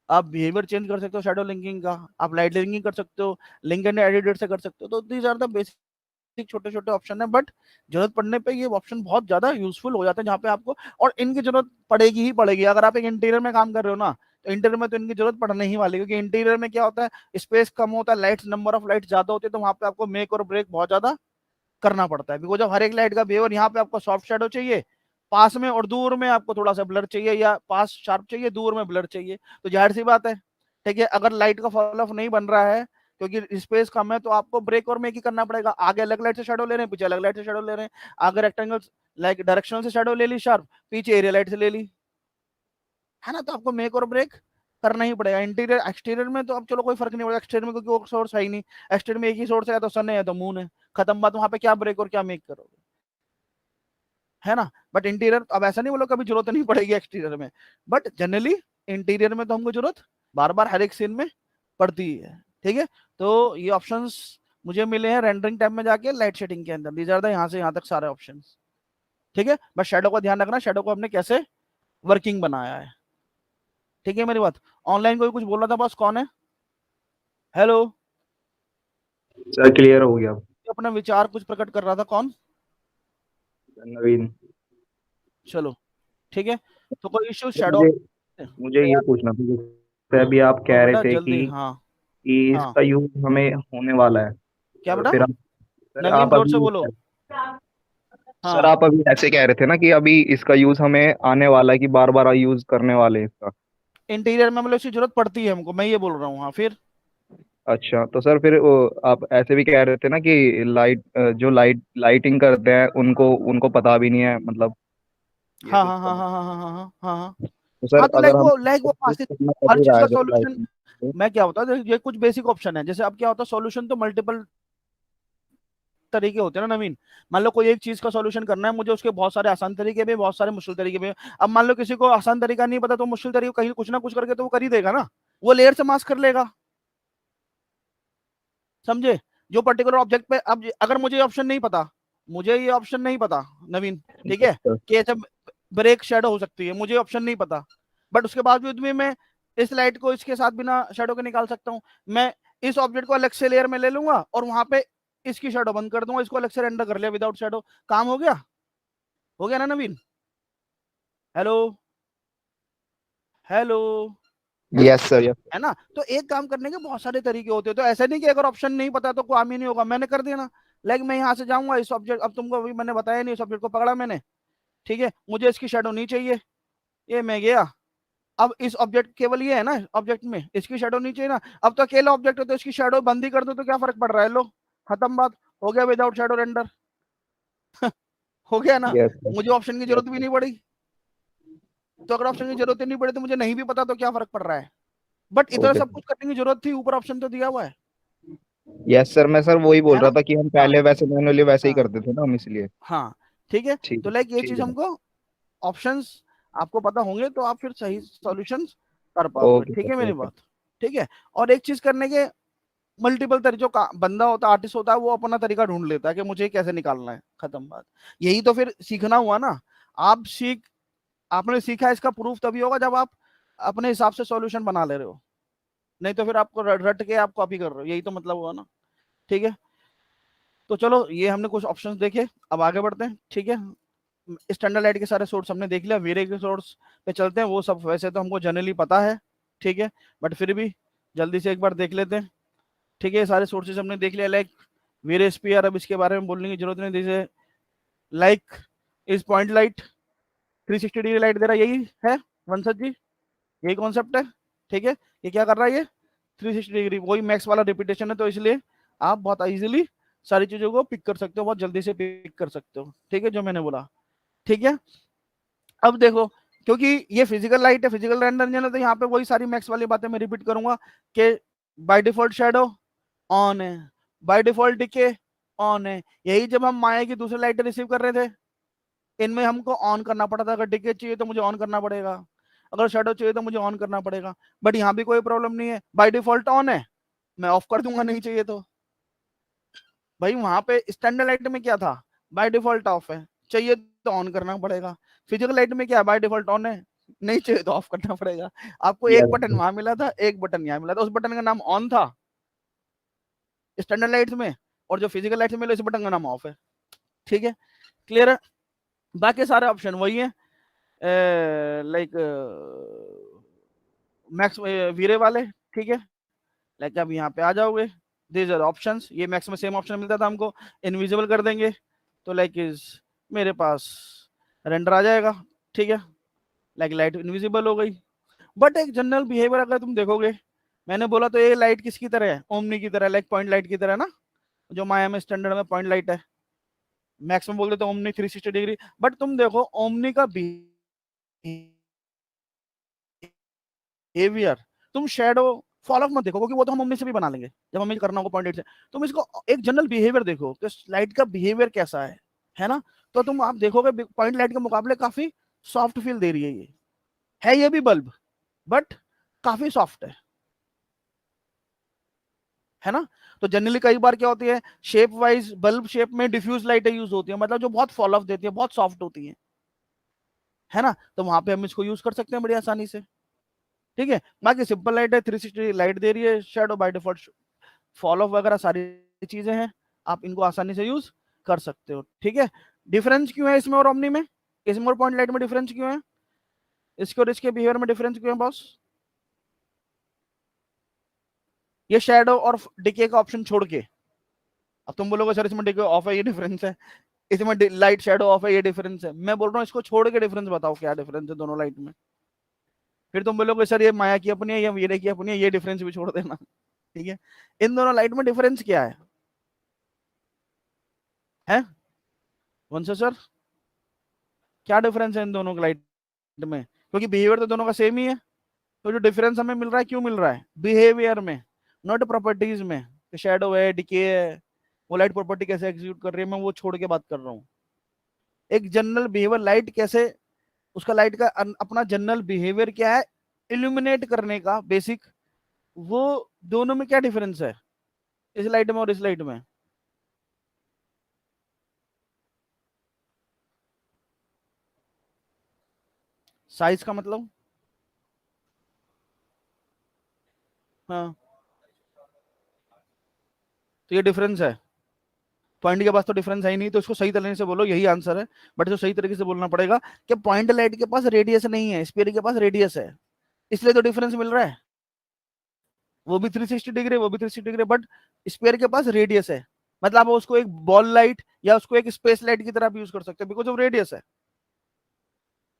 आप बिहेवियर चेंज कर सकते हो शेडो लिंकिंग का, आप लाइट लिंकिंग कर सकते हो, लिंक एंड एडिटर से कर सकते हो। तो दीज आर द बेसिक छोटे छोटे ऑप्शन है, बट जरूरत पड़ने पे ये ऑप्शन बहुत ज्यादा यूजफुल हो जाते हैं, जहाँ पे आपको, और इनकी जरूरत पड़ेगी ही पड़ेगी। अगर आप एक इंटीरियर में काम कर रहे हो ना, तो इंटीरियर में तो इनकी जरूरत पड़ने ही वाली है, क्योंकि इंटीरियर में क्या होता है, स्पेस कम होता है, लाइट्स, नंबर ऑफ लाइट ज्यादा होती है, तो वहां पे आपको मेक और ब्रेक बहुत ज्यादा करना पड़ता है। बिकॉज जब हर एक लाइट का बिहेवियर, यहाँ पे आपको सॉफ्ट शेडो चाहिए पास में, और दूर में आपको थोड़ा सा ब्लर चाहिए, या पास शार्प चाहिए, दूर में ब्लर चाहिए, तो जाहिर सी बात है, ठीक है, अगर लाइट का फॉल ऑफ नहीं बन रहा है क्योंकि स्पेस कम है, तो आपको ब्रेक और मेक ही करना पड़ेगा। आगे अलग लाइट से शेडो ले रहे हैं, पीछे अलग लाइट से शेडो ले रहे हैं, आगे रेक्टेंगल लाइक डायरेक्शनल से शेडो ले ली शार्प, पीछे एरिया लाइट से ले ली, है ना, तो आपको मेक और ब्रेक करना ही पड़ेगा। इंटीरियर एक्सटीरियर में तो अब चलो कोई फर्क नहीं पड़ेगा, एक्सटीरियर में क्योंकि वो सोर्स है ही नहीं, एक्सटीरियर में एक ही सोर्स है, तो सन है तो मून है, खत्म बात, वहां पे क्या ब्रेक और क्या मेक करोगे, है ना। बट इंटीरियर अब ऐसा नहीं बोलो कभी जरूरत नहीं पड़ेगी एक्सटीरियर में, बट जनरली इंटीरियर में तो हमको जरूरत बार बार हर एक सीन में पड़ती ही है, ठीक है। तो ये ऑप्शंस मुझे मिले हैं रेंडरिंग टैब में जाके लाइट शेडिंग के अंदर, दीज आर द यहाँ से यहाँ तक सारे ऑप्शंस, ठीक है। बस शेडो का ध्यान रखना, शेडो को हमने कैसे वर्किंग बनाया है, ठीक है मेरी बात। ऑनलाइन कोई कुछ बोल रहा था बस, कौन है? हेलो, सर क्लियर हो गया। अपना विचार कुछ प्रकट कर रहा था, कौन? नवीन। चलो, ठीक है, तो कोई इश्यू तो शेडो, मुझे मुझे तो ये यार, पूछना था, जैसे अभी आप तो कह रहे बेटा थे जल्दी, हाँ कि हाँ, इसका यूज हमें होने वाला है, क्या और बेटा? फिर आप सर नवीन आप जोर से अभी बोलो। सर हाँ, आप अभी ऐसे कह रहे थे ना कि अभी इसका यूज हमें आने वाला है, कि बार बार यूज करने वाले हैं इसका। इंटीरियर में मतलब इसकी जरूरत पड़ती है हमको, मैं ये बोल रहा हूँ, हाँ फिर अच्छा, तो सर फिर आप ऐसे भी कह रहे थे ना कि जो लाइटिंग करते हैं उनको उनको पता भी नहीं है, मतलब ये हाँ कुछ हाँ हाँ समझ। हाँ हाँ हाँ हाँ हाँ हाँ हाँ। तो सर हाँ, तो अगर हम लाइक वो यूज पासिंग करना हर पड़ चीज रहा का है सर सॉल्यूशन। लाइटिंग, मैं क्या होता है, ये कुछ बेसिक ऑप्शन है। जैसे अब क्या होता है, सॉल्यूशन तो मल्टीपल तरीके होते हैं ना नवीन। मान लो कोई एक चीज का सॉल्यूशन करना है मुझे, उसके बहुत सारे आसान तरीके भी हैं, बहुत सारे मुश्किल तरीके भी हैं। अब मान लो किसी को आसान तरीका नहीं पता, तो मुश्किल तरीका कहीं कुछ ना कुछ करके तो वो कर ही देगा ना। वो लेयर से मास्क कर लेगा। समझे? जो पर्टिकुलर ऑब्जेक्ट पे, अब अगर मुझे ये ऑप्शन नहीं पता, मुझे ये ऑप्शन नहीं पता नवीन, ठीक है, सर। कि ऐसे ब्रेक शेडो हो सकती है, मुझे ऑप्शन नहीं पता। बट उसके बावजूद भी मैं इस लाइट को इसके साथ बिना शेडो के निकाल सकता हूँ। मैं इस ऑब्जेक्ट को अलग से लेयर में ले लूंगा और वहां पे इसकी शेडो बंद कर दूंगा, इसको अलग से रेंडर कर लिया विदाउट शेडो। काम हो गया। हो गया ना Naveen? Hello? Hello? Yes sir, yes. है ना? तो एक काम करने के बहुत सारे तरीके होते हैं। तो ऐसा नहीं कि अगर ऑप्शन नहीं पता तो काम ही नहीं होगा, मैंने कर दिया ना। लाइक मैं यहाँ से जाऊंगा इस ऑब्जेक्ट, अब तुमको अभी मैंने बताया नहीं, इस ऑब्जेक्ट को पकड़ा मैंने, ठीक है, मुझे इसकी शेडो नहीं चाहिए, ये मैं गया। अब इस ऑब्जेक्ट केवल ये है ना, ऑब्जेक्ट में इसकी शेडो नहीं चाहिए ना। अब तो अकेला ऑब्जेक्ट है तो इसकी शेडो बंद ही कर दो तो क्या फर्क पड़ रहा है? लो, खत्म बात। हो गया विदाउट शेडो रेंडर। हो गया ना? Yes sir. मुझे ऑप्शन की यस जरूरत भी सर। नहीं पड़ी। तो अगर ऑप्शन की जरूरत ही नहीं पड़ी तो मुझे नहीं भी पता तो क्या फर्क पड़ रहा है? बट इतना ओके सब सर। कुछ करने की जरूरत थी, ऊपर ऑप्शन तो दिया हुआ यस सर, मैं सर वही बोल है रहा ना? था कि हम हाँ पहले वैसे मैनुअली वैसे ही हाँ करते थे ना हम, इसलिए। हाँ। ठीक है। ठीक तो है। लाइक ये ठीक चीज है सर। हमको, ऑप्शंस आपको पता होंगे तो आप फिर सही सॉल्यूशंस कर पाओगे। ओके ठीक सर, है मेरी ओके। बात? ठीक है। और एक चीज करने के मल्टीपल तरीके, जो बंदा होता है, आर्टिस्ट होता है, वो अपना तरीका ढूंढ लेता है कि मुझे कैसे निकालना है, खत्म बात। यही तो फिर सीखना हुआ ना। आप सीख आपने सीखा, इसका प्रूफ तभी होगा जब आप अपने हिसाब से सॉल्यूशन बना ले रहे हो। नहीं तो फिर आपको रट के आप कॉपी कर रहे हो, यही तो मतलब हुआ ना। ठीक है। तो चलो, ये हमने कुछ ऑप्शंस देखे, अब आगे बढ़ते हैं। ठीक है। स्टैंडर्ड लाइट के सारे सोर्स हमने देख लिया, वीरे के सोर्स पे चलते हैं। वो सब वैसे तो हमको जनरली पता है, ठीक है, बट फिर भी जल्दी से एक बार देख लेते हैं। ठीक है, सारे सोर्सेज हमने देख लिया। लाइक वीरे स्पीयर, अब इसके बारे में बोलने की जरूरत नहीं। जैसे लाइक इस पॉइंट लाइट 360 डिग्री लाइट दे रहा है, यही है वंशज जी, यही कॉन्सेप्ट है। ठीक है। ये क्या कर रहा है? ये 360 डिग्री, वही मैक्स वाला रिपीटेशन है, तो इसलिए आप बहुत इजीली सारी चीजों को पिक कर सकते हो, बहुत जल्दी से पिक कर सकते हो। ठीक है, जो मैंने बोला। ठीक है। अब देखो, क्योंकि ये फिजिकल लाइट है, फिजिकल रेंडर इंजन है, तो यहाँ पे वही सारी मैक्स वाली बातें मैं रिपीट करूंगा कि बाय डिफॉल्ट शेडो ऑन है, बाय डिफॉल्ट डिके ऑन है। यही जब हम माया की दूसरी लाइट रिसीव कर रहे थे, इनमें हमको ऑन करना पड़ा था। अगर डिके चाहिए तो मुझे ऑन करना पड़ेगा, अगर शेडो चाहिए तो मुझे ऑन करना पड़ेगा। बट यहाँ भी कोई प्रॉब्लम नहीं है, बाय डिफॉल्ट ऑन है, मैं ऑफ कर दूंगा नहीं चाहिए तो। भाई वहां पे स्टैंडर्ड लाइट में क्या था? बाय डिफॉल्ट ऑफ है, चाहिए तो ऑन करना पड़ेगा। फिजिकल लाइट में क्या है? बाय डिफॉल्ट ऑन है, नहीं चाहिए तो ऑफ करना पड़ेगा। आपको एक बटन यस। वहां मिला था, एक बटन यहाँ मिला था, उस बटन का नाम ऑन था स्टैंडर्ड लाइट्स में, और जो फिजिकल लाइट्स में मिला, इस बटन का नाम ऑफ है। ठीक है, क्लियर है? बाकी सारे ऑप्शन वही है, लाइक मैक्स वीरे वाले। ठीक है। लाइक अब यहाँ पे आ जाओगे, दीज आर ऑप्शंस, ये मैक्स में सेम ऑप्शन मिलता था हमको। इनविजिबल कर देंगे तो लाइक इज मेरे पास रेंडर आ जाएगा। ठीक है। लाइक लाइट इनविजिबल हो गई। बट एक जनरल बिहेवियर अगर तुम देखोगे, मैंने बोला तो ये लाइट किसकी तरह है? ओमनी की तरह, लाइक पॉइंट लाइट की तरह ना, जो माया में स्टैंडर्ड में पॉइंट लाइट है। मैक्स में बोल देते ओमनी 360 डिग्री। बट तुम देखो ओमनी का बिहेवियर, तुम शेडो फॉलो मत देखो, क्योंकि वो तो हम ओमनी से भी बना लेंगे जब हमें करना होगा पॉइंट लाइट से। तुम इसको एक जनरल बिहेवियर देखो कि लाइट का बिहेवियर कैसा है ना? तो तुम आप देखोगे पॉइंट लाइट के मुकाबले काफी सॉफ्ट फील दे रही है ये भी बल्ब, बट काफी सॉफ्ट है ना? तो जनरली कई बार क्या होती है, शेप वाइज बल्ब शेप में डिफ्यूज लाइटें यूज होती है, मतलब जो बहुत फॉल ऑफ देती है, बहुत सॉफ्ट होती है ना? तो वहां पे हम इसको यूज कर सकते हैं बड़ी आसानी से। ठीक है। बाकी सिंपल लाइट है, 360 लाइट दे रही है, shadow by default fall of वगैरह सारी चीजें हैं, आप इनको आसानी से यूज कर सकते हो। ठीक है। डिफरेंस क्यों है इसमें और ओमनी में? इसमें और पॉइंट लाइट में डिफरेंस क्यों है? इसके और इसके बिहेवियर में डिफरेंस क्यों है बॉस? ये शेडो और डिके का ऑप्शन छोड़ के, अब तुम बोलोगे सर इसमें डिके ऑफ है, ये डिफरेंस है, इसमें लाइट शेडो ऑफ है, ये डिफरेंस है। मैं बोल रहा हूँ इसको छोड़ के डिफरेंस बताओ, क्या डिफरेंस है दोनों लाइट में? फिर तुम बोलोगे सर ये माया की अपनी है या वीरे की अपनी है, ये डिफरेंस भी छोड़ देना। ठीक है, इन दोनों लाइट में डिफरेंस क्या है वंश सर? क्या डिफरेंस है इन दोनों के लाइट में? क्योंकि बिहेवियर तो दोनों का सेम ही है। तो जो डिफरेंस हमें मिल रहा है, क्यों मिल रहा है? बिहेवियर में, नॉट प्रॉपर्टीज में। शेडो है, डिके है, वो लाइट प्रॉपर्टी कैसे एग्जीक्यूट कर रही है, मैं वो छोड़ के बात कर रहा हूँ। एक जनरल बिहेवियर, लाइट कैसे, उसका लाइट का अपना जनरल बिहेवियर क्या है इल्यूमिनेट करने का बेसिक, वो दोनों में क्या डिफरेंस है इस लाइट में और इस लाइट में? साइज का मतलब? हाँ, तो ये डिफरेंस है। पॉइंट के पास तो डिफरेंस है ही नहीं, तो इसको सही तरीके से बोलो, यही आंसर है। बट इसको सही तरीके से बोलना पड़ेगा कि पॉइंट लाइट के पास रेडियस नहीं है, स्फीयर के पास रेडियस है, इसलिए तो डिफरेंस मिल रहा है। वो भी 360 डिग्री, वो भी 360 डिग्री, बट स्फीयर के पास रेडियस है। मतलब आप उसको एक बॉल लाइट या उसको एक स्पेस लाइट की तरह भी यूज कर सकते हो, बिकॉज ऑफ रेडियस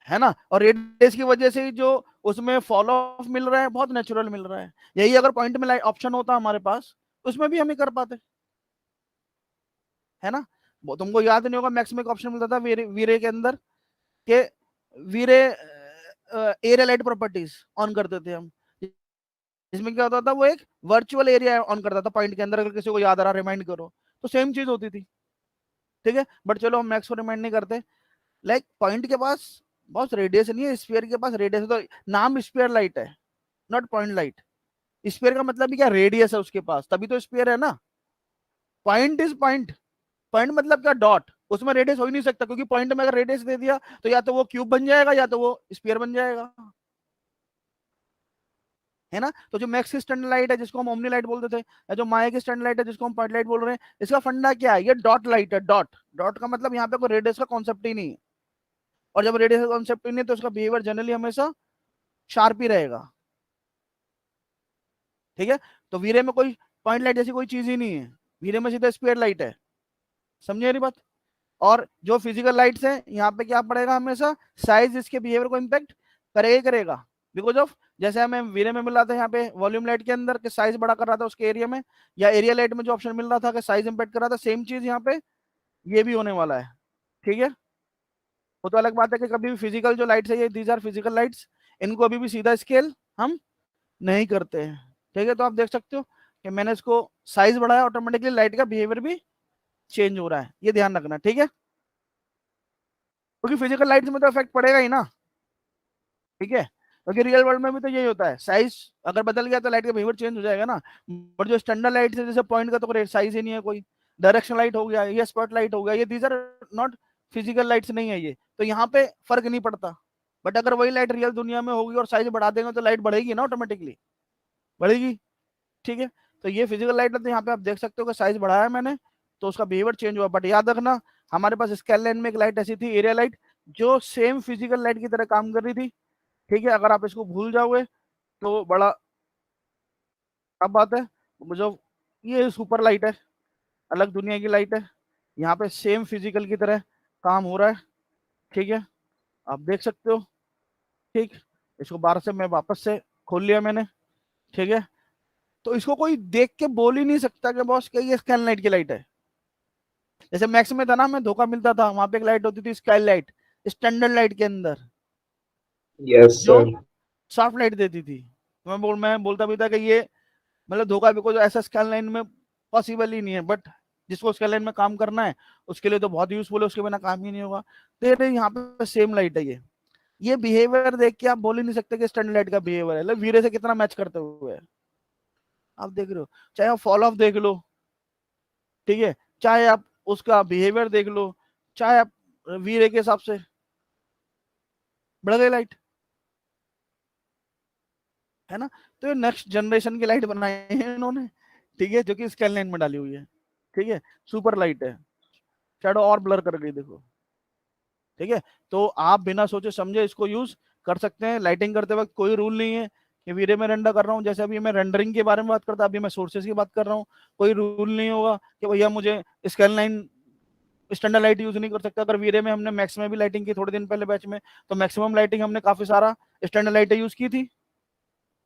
है ना। और रेडियस की वजह से ही जो उसमें फॉल ऑफ मिल रहा है बहुत नेचुरल मिल रहा है। यही अगर पॉइंट में लाइट ऑप्शन होता हमारे पास, उसमें भी हम ही कर पाते, है ना। वो तुमको याद नहीं होगा, मैक्स में एक ऑप्शन मिलता था वीरे, वीरे के अंदर के वीरे एरिया लाइट प्रॉपर्टीज ऑन करते थे हम। इसमें क्या होता था, वो एक वर्चुअल एरिया ऑन करता था पॉइंट के अंदर, अगर किसी को याद आ रहा रिमाइंड करो, तो सेम चीज होती थी। ठीक है, बट चलो हम मैक्स को रिमाइंड नहीं करते। लाइक पॉइंट के पास बहुत रेडियस नहीं है, स्फीयर के पास रेडियस है, तो नाम स्फीयर लाइट है, नॉट पॉइंट लाइट। स्फीयर का मतलब भी क्या, रेडियस है उसके पास, तभी तो स्फीयर है ना। पॉइंट इज पॉइंट, पॉइंट मतलब क्या, डॉट, उसमें रेडियस हो ही नहीं सकता, क्योंकि पॉइंट में अगर रेडियस दे दिया तो या तो वो क्यूब बन जाएगा या तो वो स्फीयर बन जाएगा, है ना। तो जो मैक्स की स्टैंडर्ड लाइट है जिसको हम ओमनी लाइट बोलते थे, या जो माया की स्टैंडर्ड लाइट है जिसको हम पॉइंट लाइट बोल रहे हैं, इसका फंडा क्या है, ये डॉट लाइट है। डॉट, डॉट का मतलब यहाँ पे कोई रेडियस का कॉन्सेप्ट ही नहीं है। और जब रेडियस का कॉन्सेप्ट ही नहीं है तो उसका बिहेवियर जनरली हमेशा शार्प ही रहेगा। ठीक है, तो वीरे में कोई पॉइंट लाइट जैसी कोई चीज ही नहीं है, वीरे में सीधा स्क्वायर लाइट है। समझे मेरी बात? और जो फिजिकल लाइट्स है यहाँ पे क्या पड़ेगा, हमेशा साइज इसके बिहेवियर को इम्पेक्ट करेगा ही करेगा, बिकॉज ऑफ जैसे हमें वीरे में मिल रहा था यहाँ पे वॉल्यूम लाइट के अंदर कि साइज बड़ा कर रहा था उसके एरिया में, या एरिया लाइट में जो ऑप्शन मिल रहा था कि साइज इम्पेक्ट कर रहा था, सेम चीज यहाँ पे ये भी होने वाला है। ठीक है, वो तो अलग बात है कि कभी भी फिजिकल जो लाइट्स है, ये दीज आर फिजिकल लाइट्स, इनको अभी भी सीधा स्केल हम नहीं करते हैं। ठीक है, तो आप देख सकते हो कि मैंने इसको साइज बढ़ाया, ऑटोमेटिकली लाइट का बिहेवियर भी चेंज हो रहा है, ये ध्यान रखना। ठीक है, क्योंकि फिजिकल लाइट्स में तो इफेक्ट पड़ेगा ही ना। ठीक है, क्योंकि रियल वर्ल्ड में भी तो यही होता है, साइज अगर बदल गया तो लाइट का बिहेवियर चेंज हो जाएगा ना। बट जो स्टैंडर्ड लाइट है, जैसे पॉइंट का तो साइज ही नहीं है कोई, डायरेक्शन लाइट हो गया, ये स्पॉट लाइट हो गया, ये these are not physical lights नहीं है ये, तो यहाँ पे फर्क नहीं पड़ता। बट अगर वही लाइट रियल दुनिया में होगी और साइज बढ़ा देंगे तो लाइट बढ़ेगी ना, ऑटोमेटिकली बढ़ेगी। ठीक है, तो ये फिजिकल लाइट है, तो यहाँ पे आप देख सकते हो कि साइज बढ़ाया मैंने तो उसका बिहेवियर चेंज हुआ। बट याद रखना, हमारे पास स्केल लाइन में एक लाइट ऐसी थी, एरिया लाइट, जो सेम फिजिकल लाइट की तरह काम कर रही थी। ठीक है, अगर आप इसको भूल जाओगे तो बड़ा अब बात है। जो ये सुपर लाइट है, अलग दुनिया की लाइट है, यहाँ पे सेम फिजिकल की तरह काम हो रहा है। ठीक है, आप देख सकते हो। ठीक, इसको 12 से मैं वापस से खोल लिया मैंने। ठीक है, तो इसको कोई देख के बोल ही नहीं सकता कि बॉस क्या ये स्कैन लाइट की लाइट है। जैसे मैक्स में था ना, हमें धोखा मिलता था, वहां पे एक लाइट होती थी स्काई लाइट, स्टैंडर्ड लाइट के अंदर, यस जो सर। सॉफ्ट लाइट देती थी। मैं बोलता भी था कि ये मतलब धोखा, बिकॉज ऐसा स्कैन लाइन में पॉसिबल ही नहीं है। बट जिसको स्कैन लाइन में काम करना है उसके लिए तो बहुत यूजफुल है, उसके बिना काम ही नहीं होगा। तो ये यहाँ पे सेम लाइट है ये बिहेवियर देख के आप बोल ही नहीं सकते कि स्टैंडर्ड लाइट का बिहेवियर है, वीरे से कितना मैच करते हुए है। आप देख रहे हो, चाहे आप फॉल ऑफ देख लो, ठीक है, चाहे आप उसका बिहेवियर देख लो, चाहे आप वीरे के हिसाब से बढ़ गई लाइट, है ना। तो ये नेक्स्ट जनरेशन की लाइट बनाई है इन्होंने। ठीक है, जो कि स्कैन लाइन में डाली हुई है। ठीक है, सुपर लाइट है, शैडो और ब्लर कर गई देखो। ठीक है, तो आप बिना सोचे समझे इसको यूज कर सकते हैं लाइटिंग करते वक्त, कोई रूल नहीं है कि वीरे में रेंडर कर रहा हूँ, जैसे अभी मैं रेंडरिंग के बारे में बात करता, अभी मैं सोर्सेज की बात कर रहा हूँ, कोई रूल नहीं होगा कि भैया मुझे scan line standard light use नहीं कर सकता। अगर वीरे में हमने मैक्स में भी लाइटिंग की थोड़े दिन पहले बैच में, तो मैक्सिमम लाइटिंग हमने काफी सारा स्टैंडर्ड लाइटें यूज की थी,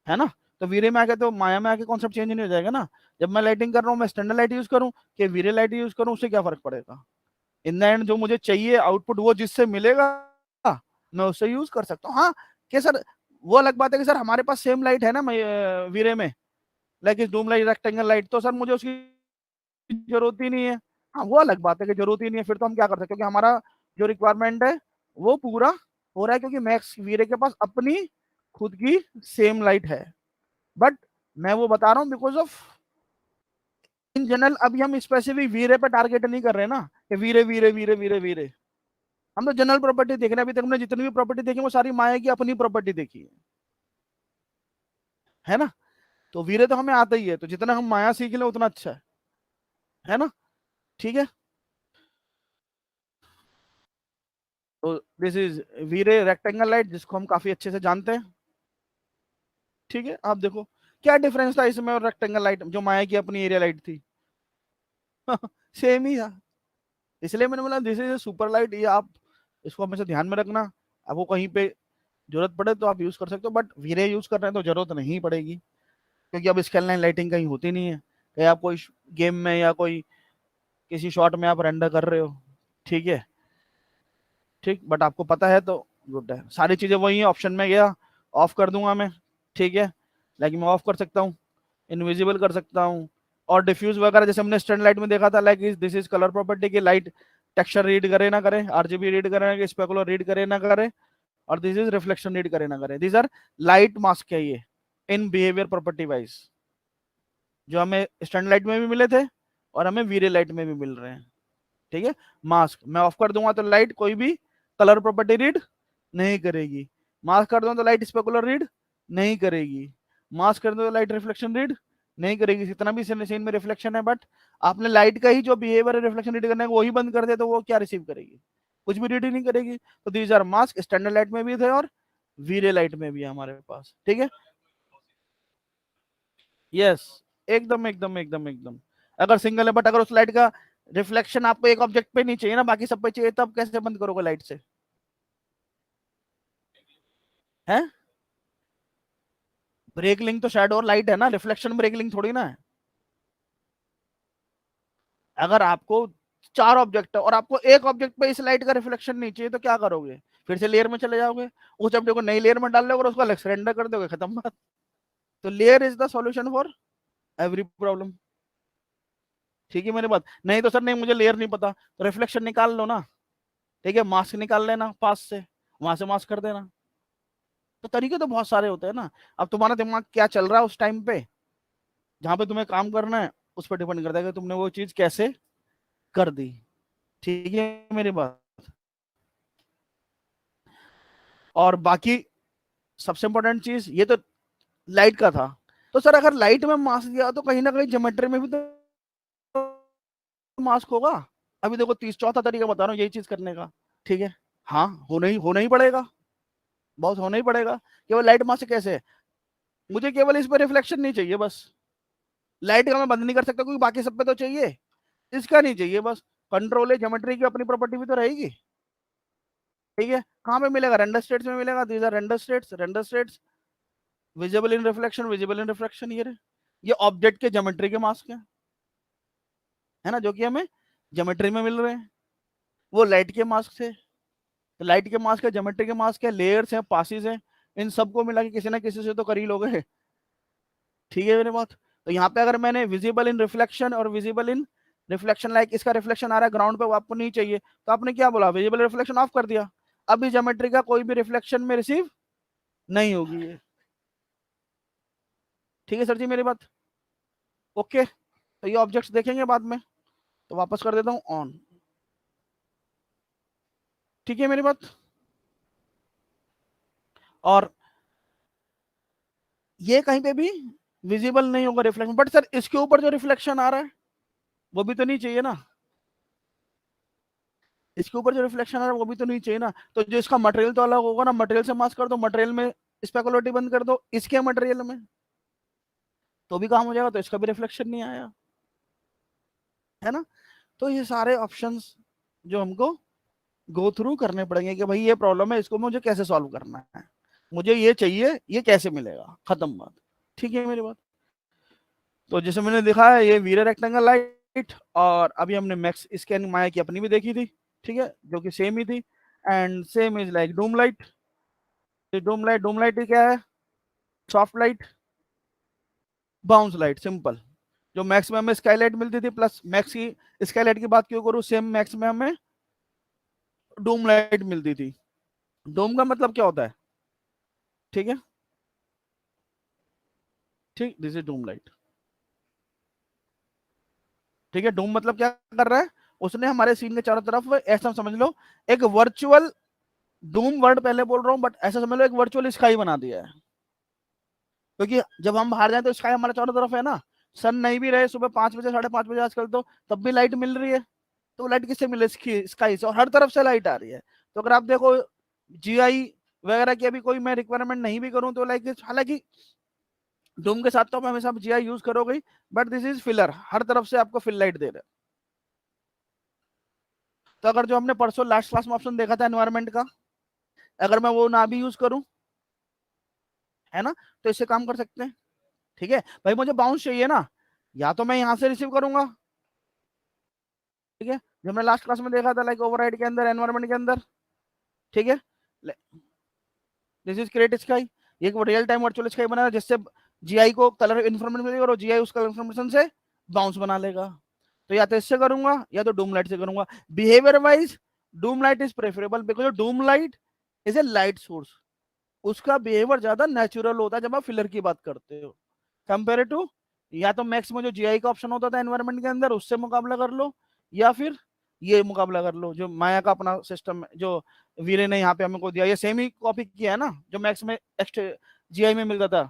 है ना। तो वीरे में आके तो माया में आके कॉन्सेप्ट चेंज नहीं हो जाएगा ना। जब मैं लाइटिंग कर रहा हूँ, मैं स्टैंडर्ड लाइट यूज करूँ कि वीरे लाइट यूज करूँ, उससे क्या फर्क पड़ेगा? इन द एंड जो मुझे चाहिए आउटपुट वो जिससे मिलेगा मैं उससे यूज कर सकता हूँ। हाँ कि सर वो अलग बात है कि सर हमारे पास सेम लाइट है ना वीरे में, लाइक इस डूम लाइट रेक्टेंगल लाइट, तो सर मुझे उसकी जरूरत ही नहीं है। हाँ वो अलग बात है कि जरूरत ही नहीं है, फिर तो हम क्या कर सकते हैं, क्योंकि हमारा जो रिक्वायरमेंट है वो पूरा हो रहा है, क्योंकि मैक्स वीरे के पास अपनी खुद की सेम लाइट है। बट मैं वो बता रहा हूँ बिकॉज ऑफ इन जनरल, अभी हम स्पेसिफिक वीरे पे टारगेट नहीं कर रहे हैं ना कि वीरे वीरे वीरे वीरे वीरे, हम तो जनरल प्रॉपर्टी देख रहे हैं। अभी तक हमने जितनी भी प्रॉपर्टी देखी वो सारी माया की अपनी प्रॉपर्टी देखी है ना। तो वीरे तो हमें आता ही है, तो जितना हम माया सीख लें उतना अच्छा है ना। ठीक है, तो this is Veere rectangle light जिसको हम काफी अच्छे से जानते हैं। ठीक है, आप देखो क्या डिफरेंस था इसमें और रेक्टेंगल लाइट जो माया की अपनी एरिया लाइट थी। सेम ही था, इसलिए मैंने बोला दिस इज सुपर लाइट, ये आप इसको हमेशा ध्यान में रखना। आपको कहीं पे जरूरत पड़े तो आप यूज कर सकते हो, बट वीरे यूज कर रहे हैं तो जरूरत नहीं पड़ेगी, क्योंकि अब स्केल लाइन लाइटिंग कहीं होती नहीं है। कहीं आप कोई गेम में या कोई किसी शॉट में आप रेंडर कर रहे हो, ठीक है, ठीक, बट आपको पता है तो गुड है। सारी चीजें वही है, ऑप्शन में गया ऑफ कर दूंगा मैं, ठीक है, लेकिन मैं ऑफ कर सकता हूँ, इनविजिबल कर सकता हूँ, और डिफ्यूज वगैरह जैसे हमने स्टैंड लाइट में देखा था, like this is colour property की लाइट टेक्सचर रीड करे ना करे, आरजीबी रीड करे, स्पेकुलर रीड करे ना करे, और दिस इज रिफ्लेक्शन रीड करे ना करे। दीज आर लाइट मास्क है ये इन बिहेवियर प्रॉपर्टी वाइज, जो हमें स्टैंड लाइट में भी मिले थे और हमें वीरे लाइट में भी मिल रहे हैं। ठीक है, मास्क मैं ऑफ कर दूंगा तो लाइट कोई भी कलर प्रॉपर्टी रीड नहीं करेगी, मास्क कर दूंगा तो लाइट स्पेकुलर रीड नहीं करेगी, मास्क कर दूंगा तो लाइट रिफ्लेक्शन रीड नहीं करेगी। जितना भी सीन में रिफ्लेक्शन है, बट आपने लाइट का ही जो बिहेवियर है रिफ्लेक्शन रीड करने का वही बंद कर दिया, तो वो क्या रिसीव करेगी? कुछ भी रीड ही नहीं करेगी। तो these are mask, standard light में भी थे और वीरे लाइट में भी है हमारे पास। ठीक है, यस, एकदम एकदम एकदम एकदम। अगर सिंगल है बट अगर उस लाइट का रिफ्लेक्शन आपको एक ऑब्जेक्ट पे नहीं चाहिए ना, बाकी सब पे चाहिए, तब कैसे बंद करोगे लाइट से? है ब्रेक लिंक तो शैडो और लाइट है ना, रिफ्लेक्शन ब्रेक लिंक थोड़ी ना है। अगर आपको चार ऑब्जेक्ट है और आपको एक ऑब्जेक्ट पे इस लाइट का रिफ्लेक्शन नहीं चाहिए, तो क्या करोगे? फिर से लेयर में चले जाओगे, उस ऑब्जेक्ट को नई लेयर में डाल दोगे और उसको अलग सरेंडर कर दोगे, खत्म बात। तो layer is the solution for every problem. ठीक है मेरी बात? नहीं तो सर नहीं मुझे लेयर नहीं पता, तो रिफ्लेक्शन निकाल लो ना, ठीक है, मास्क निकाल लेना पास से, वहां से मास्क कर देना। तो तरीके तो बहुत सारे होते हैं ना। अब तुम्हारा दिमाग क्या चल रहा है उस टाइम पे जहां पे तुम्हें काम करना है, उस पर डिपेंड करता है कि तुमने वो चीज कैसे कर दी। ठीक है मेरी बात? और बाकी सबसे इंपॉर्टेंट चीज ये तो लाइट का था। तो सर अगर लाइट में मास्क दिया तो कहीं ना कहीं ज्योमेट्री में भी तो मास्क होगा। अभी देखो 34वां तरीका बता रहा हूँ यही चीज करने का। ठीक है, हाँ होना ही पड़ेगा, बहुत होना ही पड़ेगा। केवल लाइट मास्क कैसे है? मुझे केवल इस पर रिफ्लेक्शन नहीं चाहिए बस, लाइट का मैं बंद नहीं कर सकता क्योंकि बाकी सब पे तो चाहिए, इसका नहीं चाहिए बस। कंट्रोल है, ज्योमेट्री की अपनी प्रॉपर्टी भी तो रहेगी। ठीक है, कहाँ पे मिलेगा? रेंडर स्टेट्स में मिलेगा। These are render states visible in reflection, visible in reflection. ये ऑब्जेक्ट के ज्योमेट्री के मास्क है ना, जो कि हमें ज्योमेट्री में मिल रहे हैं। वो लाइट के मास्क थे, तो लाइट के मास्क है, ज्योमेट्री के मास्क है, लेयर्स हैं, पासिस हैं, इन सबको मिला के किसी ना किसी से तो कर ही लोगे। ठीक है मेरे बात? तो यहाँ पे अगर मैंने विजिबल इन रिफ्लेक्शन और विजिबल इन रिफ्लेक्शन, लाइक इसका रिफ्लेक्शन आ रहा है ग्राउंड पे, वो आपको नहीं चाहिए, तो आपने क्या बोला? विजिबल रिफ्लेक्शन ऑफ कर दिया। अभी ज्योमेट्री का कोई भी रिफ्लेक्शन में रिसीव नहीं होगी ये। ठीक है सर जी मेरी बात? ओके, तो ये ऑब्जेक्ट्स देखेंगे बाद में, तो वापस कर देता हूँ ऑन। ठीक है मेरी बात? और ये कहीं पे भी विजिबल नहीं होगा रिफ्लेक्शन, बट सर इसके ऊपर जो रिफ्लेक्शन आ रहा है वो भी तो नहीं चाहिए ना, इसके ऊपर जो रिफ्लेक्शन आ रहा है वो भी तो नहीं चाहिए ना। तो जो इसका मटेरियल तो अलग होगा ना, मटेरियल से मास्क कर दो, मटेरियल में स्पेकुलरिटी बंद कर दो, इसके मटेरियल में तो भी काम हो जाएगा, तो इसका भी रिफ्लेक्शन नहीं आया, है ना। तो ये सारे ऑप्शंस जो हमको गो थ्रू करने पड़ेंगे कि भाई ये प्रॉब्लम है, इसको मुझे कैसे सॉल्व करना है, मुझे ये चाहिए, ये कैसे मिलेगा, खत्म बात। ठीक है मेरी बात। तो जैसे मैंने दिखाया ये वीरे रेक्टेंगल लाइट, और अभी हमने मैक्स स्कैन माया की अपनी भी देखी थी, ठीक है, जो कि सेम ही थी। And same is like Doom light. Doom light क्या है? Soft light, bounce light, simple. जो मैक्स में हमें स्काईलाइट मिलती थी, प्लस मैक्स की स्काईलाइट की बात क्यों करूँ, सेम मैक्स में हमें डूम लाइट मिलती थी। डोम का मतलब क्या होता है? ठीक है, ठीक, दिस इज डूम लाइट। ठीक है, डूम मतलब क्या कर रहा है, उसने हमारे सीन के चारों तरफ, ऐसा समझ लो एक वर्चुअल, डूम वर्ड पहले बोल रहा हूँ बट ऐसा समझ लो एक वर्चुअल स्काई बना दिया है। क्योंकि जब हम बाहर जाए तो स्काई हमारे चारों तरफ है ना, सन नहीं भी रहे सुबह 5 बजे 5:30 बजे आजकल तो, तब भी लाइट मिल रही है। तो लाइट किससे मिले? स्काई से, और हर तरफ से लाइट आ रही है। तो अगर आप देखो जीआई वगैरह की अभी कोई मैं रिक्वायरमेंट नहीं भी करूं तो लाइक, हालांकि डूम के साथ तो मैं हमेशा जीआई यूज करोगे, बट दिस इज फिलर, हर तरफ से आपको फिल लाइट दे रहे हैं। तो अगर जो हमने परसों लास्ट क्लास में ऑप्शन देखा था एनवायरमेंट का, अगर मैं वो ना भी यूज करूं, है ना, तो इससे काम कर सकते हैं। ठीक है भाई, मुझे बाउंस चाहिए ना, या तो मैं यहां से रिसीव करूंगा, ठीक है, जो हमने लास्ट क्लास में देखा था लाइक ओवरराइड के अंदर, एनवायरमेंट के अंदर। ठीक है, दिस इज क्रिएट स्काई, ये रियल टाइम वर्चुअल स्काई बना जिससे जीआई को कलर इन्फॉर्मेशन मिलेगा और जीआई उस कलर इन्फॉर्मेशन से बाउंस बना लेगा। तो या तो इससे करूंगा या तो डूम लाइट से करूंगा। Behaviour wise Doom light is preferable, because Doom light is a light source, उसका बिहेवियर ज्यादा नेचुरल होता है जब आप फिलर की बात करते हो, कंपेयर टू या तो मैक्स में जो जीआई का ऑप्शन होता था एनवायरमेंट के अंदर, उससे मुकाबला कर लो, या फिर ये मुकाबला कर लो जो माया का अपना सिस्टम जो वीरे ने यहाँ पे हमको दिया, ये सेम ही कॉपी किया है ना जो मैक्स में एक्स्ट्रा जीआई में मिलता था।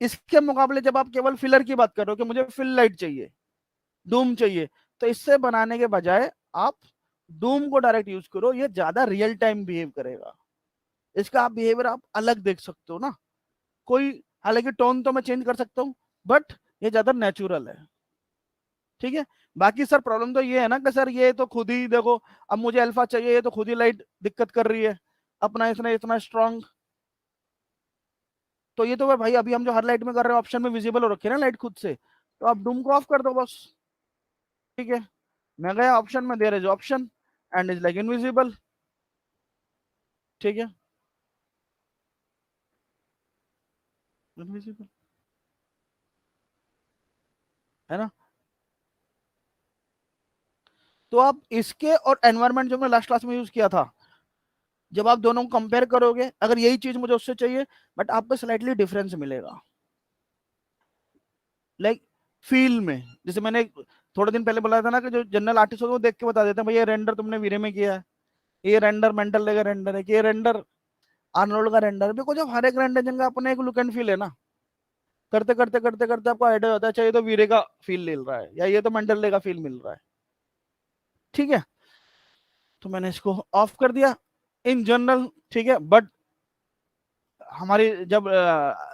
इसके मुकाबले जब आप केवल फिलर की बात करो कि मुझे फिल लाइट चाहिए, डूम चाहिए, तो इससे बनाने के बजाय आप डूम को डायरेक्ट यूज करो, ये ज्यादा रियल टाइम बिहेव करेगा। इसका आप बिहेवियर आप अलग देख सकते हो ना, कोई, हालांकि टोन तो मैं चेंज कर सकता हूँ, बट ये ज्यादा नेचुरल है। ठीक है, बाकी सर प्रॉब्लम तो ये है ना कि सर ये तो खुद ही देखो, अब मुझे अल्फा चाहिए, ये तो खुद ही लाइट दिक्कत कर रही है अपना, इसने इतना स्ट्रांग। तो ये तो भाई अभी हम जो हर लाइट में कर रहे हैं ऑप्शन में विजिबल हो रखे हैं ना लाइट खुद से, तो आप डूम को ऑफ कर दो बस। ठीक है, मैं गया ऑप्शन में, दे रहे जो option and is like invisible. ठीक है, इनविजिबल, है ना। तो आप इसके और एनवायरमेंट जो मैं लास्ट क्लास में यूज किया था, जब आप दोनों को कंपेयर करोगे, अगर यही चीज मुझे उससे चाहिए, बट आपको स्लाइटली डिफरेंस मिलेगा लाइक फील में। जैसे मैंने थोड़े दिन पहले बोला था ना कि जो जनरल आर्टिस्ट होते हैं वो देख के बता देते हैं भाई ये रेंडर तुमने वीरे में किया है, ये रेंडर मेंटल लेगा रेंडर है, कि ये रेंडर आर्नोल्ड का रेंडर, बिकॉज जब हर एक रेंडर जगह अपने एक लुक एंड फील है ना, करते करते करते करते आपको आइडिया होता है चाहिए तो वीरे का फील मिल रहा है या ये तो मेंटल लेगा फील मिल रहा है। ठीक है, तो मैंने इसको ऑफ कर दिया इन जनरल। ठीक है, बट हमारी जब